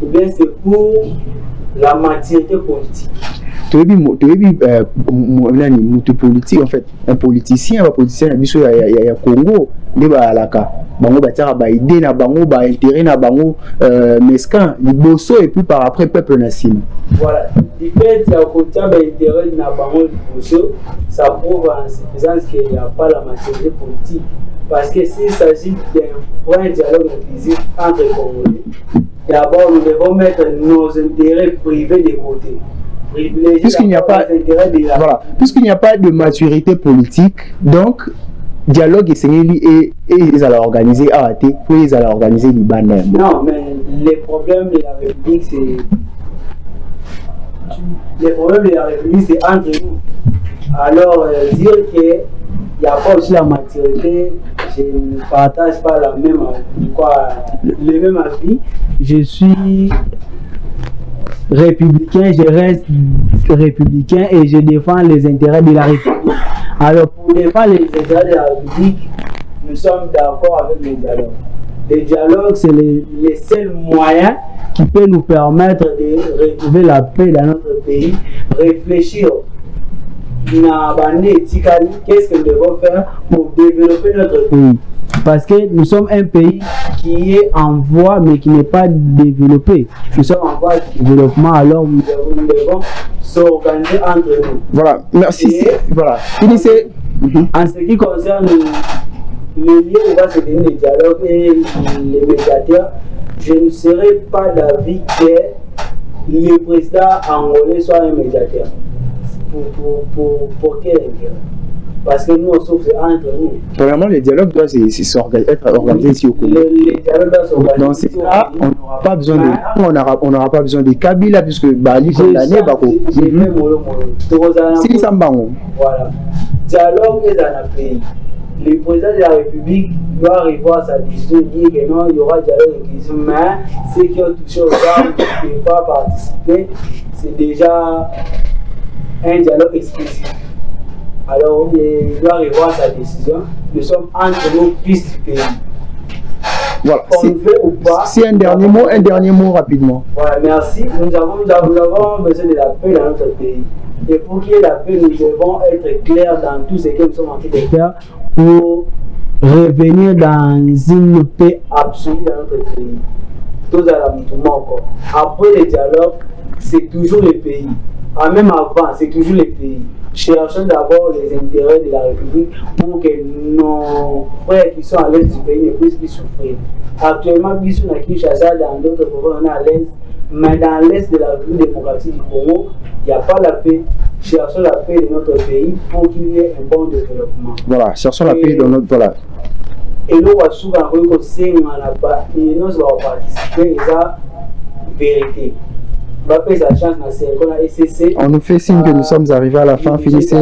ou bien c'est pour la maturité politique? Tu es politique en fait, un politicien il y a Congo, il y a Alaka. Bango batira ba idée na bango ba intérêt na bango mesquin liboso et puis par après peuple national. Voilà, du fait il y a côté ba intérêt na bango liboso, ça prouve en suffisance qu'il n'y a pas la maturité politique. Parce que s'il s'agit d'un vrai dialogue inclusif entre les Congolais, d'abord nous devons mettre nos intérêts privés de côté. Puisqu'il n'y a pas, voilà, puisqu'il n'y a pas de maturité politique, donc dialogue et ils allaient organiser AAT, puis ils allaient organiser l'Iban. Non, mais les problèmes de la République, c'est entre nous. Alors, dire qu'il n'y a pas aussi la maturité, je ne partage pas le même avis. Je suis républicain, je reste républicain et je défends les intérêts de la République. Alors, pour défendre les intérêts de la République, nous sommes d'accord avec le dialogue. Le dialogue, c'est les seuls moyens qui peuvent nous permettre de retrouver la paix dans notre pays, réfléchir. Qu'est-ce que nous devons faire pour développer notre pays? Parce que nous sommes un pays qui est en voie mais qui n'est pas développé. Nous sommes en voie de développement, alors nous devons s'organiser entre nous. Voilà, merci. Voilà. En ce qui concerne le lieu où va se tenir le dialogue et les médiateurs, je ne serai pas d'avis que le président angolais soit un médiateur. Pour quel intérêt? Parce que nous, on souffre entre nous. Premièrement, le dialogue doit être organisé ici au Congo. Le dialogue doit s'organiser. Dans ce cas, on n'aura pas besoin pas besoin de Kabila, puisque Bali condamné Bako. Si ça me voilà. Dialogue est dans le pays. Le président de la République doit revoir sa décision, dire que non, il y aura dialogue inclusif, mais ceux qui ont touché aux armes qui ne peuvent pas participer, c'est déjà un dialogue exclusif. Alors, il doit revoir sa décision. Nous sommes entre nos fils du pays. Voilà. On veut ou pas. Si un dernier mot rapidement. Voilà, merci. Nous avons besoin de la paix dans notre pays. Et pour qu'il y ait la paix, nous devons être clairs dans tout ce que nous sommes en train de faire pour revenir dans une paix absolue dans notre pays. Tout à la encore. Après le dialogue, c'est toujours le pays. Même avant, c'est toujours les pays. Cherchons d'abord les intérêts de la République pour que nos frères qui sont à l'est du pays ne puissent plus souffrir. Actuellement, nous sommes à Kinshasa, dans d'autres provinces, on est à l'est, mais dans l'est de la République démocratique du Congo, il n'y a pas la paix. Cherchons la paix de notre pays pour qu'il y ait un bon développement. Voilà, cherchons la paix dans notre... Voilà. Et nous, on va souvent là-bas, et nous allons participer à la vérité. On nous fait signe que nous sommes arrivés à la fin. Finissez.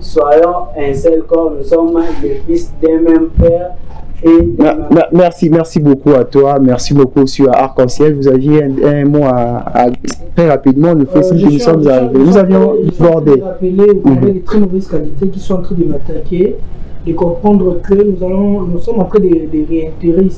Soyons un seul corps, nous sommes les fils d'un même père. Merci beaucoup à toi, merci beaucoup sur Arc-en-Ciel. Vous aviez un mot très rapidement, nous fait signe que nous sommes arrivés. Nous avions bordé. Les très mauvaises qualités qui sont en train de m'attaquer. De comprendre que nous sommes en train de réintégrer.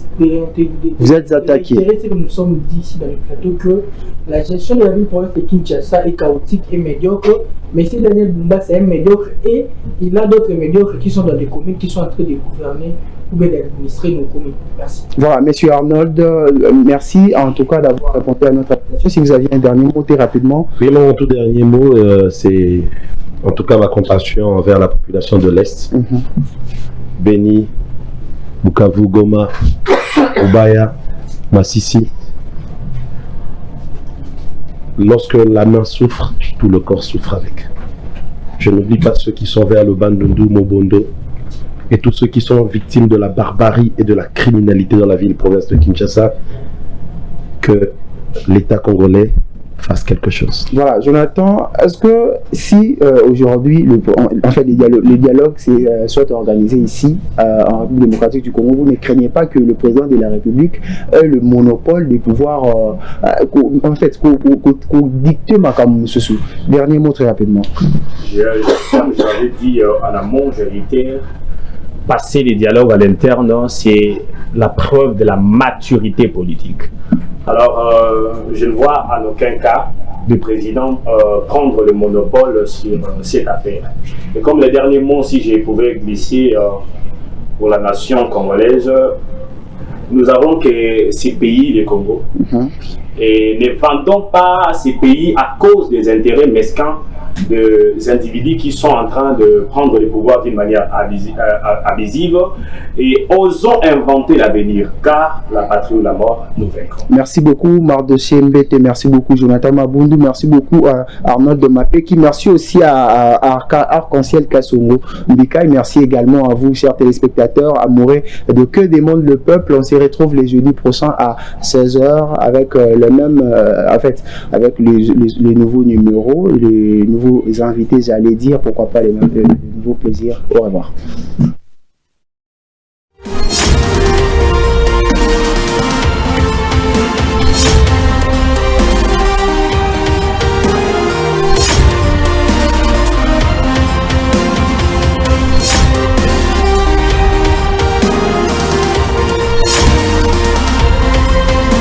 Vous êtes attaqué. C'est que nous sommes dit ici dans le plateau que la gestion de la ville province de Kinshasa est chaotique et médiocre. Mais si Daniel Bumba c'est un médiocre et il a d'autres médiocres qui sont dans des communes qui sont en train de gouverner ou bien d'administrer nos communes. Merci. Voilà, monsieur Arnold, merci en tout cas d'avoir répondu à notre invitation. Si vous aviez un dernier mot, très rapidement. Oui, mon tout dernier mot, c'est en tout cas ma compassion envers la population de l'Est. Beni, Bukavu, Goma, Ubaya, Massissi. Lorsque la main souffre, tout le corps souffre avec. Je n'oublie pas ceux qui sont vers le Bandundu, Mobondo, et tous ceux qui sont victimes de la barbarie et de la criminalité dans la ville-province de Kinshasa, que l'État congolais fasse quelque chose. Voilà, Jonathan, est-ce que si aujourd'hui, le dialogue soit organisé ici, en République démocratique du Congo, vous ne craignez pas que le président de la République ait le monopole de pouvoir, qu'on dicte Makamu Soussou? Dernier mot très rapidement. Comme j'avais dit en amont, je réitère, passer les dialogues à l'interne, c'est la preuve de la maturité politique. Alors, je ne vois en aucun cas le président prendre le monopole sur cette affaire. Et comme le dernier mot, si je pouvais glisser pour la nation congolaise, nous avons que ces pays, les Congo, et ne vendons pas ces pays à cause des intérêts mesquins des individus qui sont en train de prendre le pouvoir d'une manière abusive et osons inventer l'avenir, car la patrie ou la mort nous vaincront. Merci beaucoup Mardoché Mbete, merci beaucoup Jonathan Mabundu, merci beaucoup à Arnaud de Mapeki, merci aussi à Arc-en-Ciel Kassongo Mbika, et merci également à vous chers téléspectateurs amoureux de Que demande le peuple. On se retrouve les jeudis prochains à 16h avec le même, en fait, avec les nouveaux numéros, les nouveaux invités, j'allais dire, pourquoi pas les nouveaux plaisirs. Au revoir.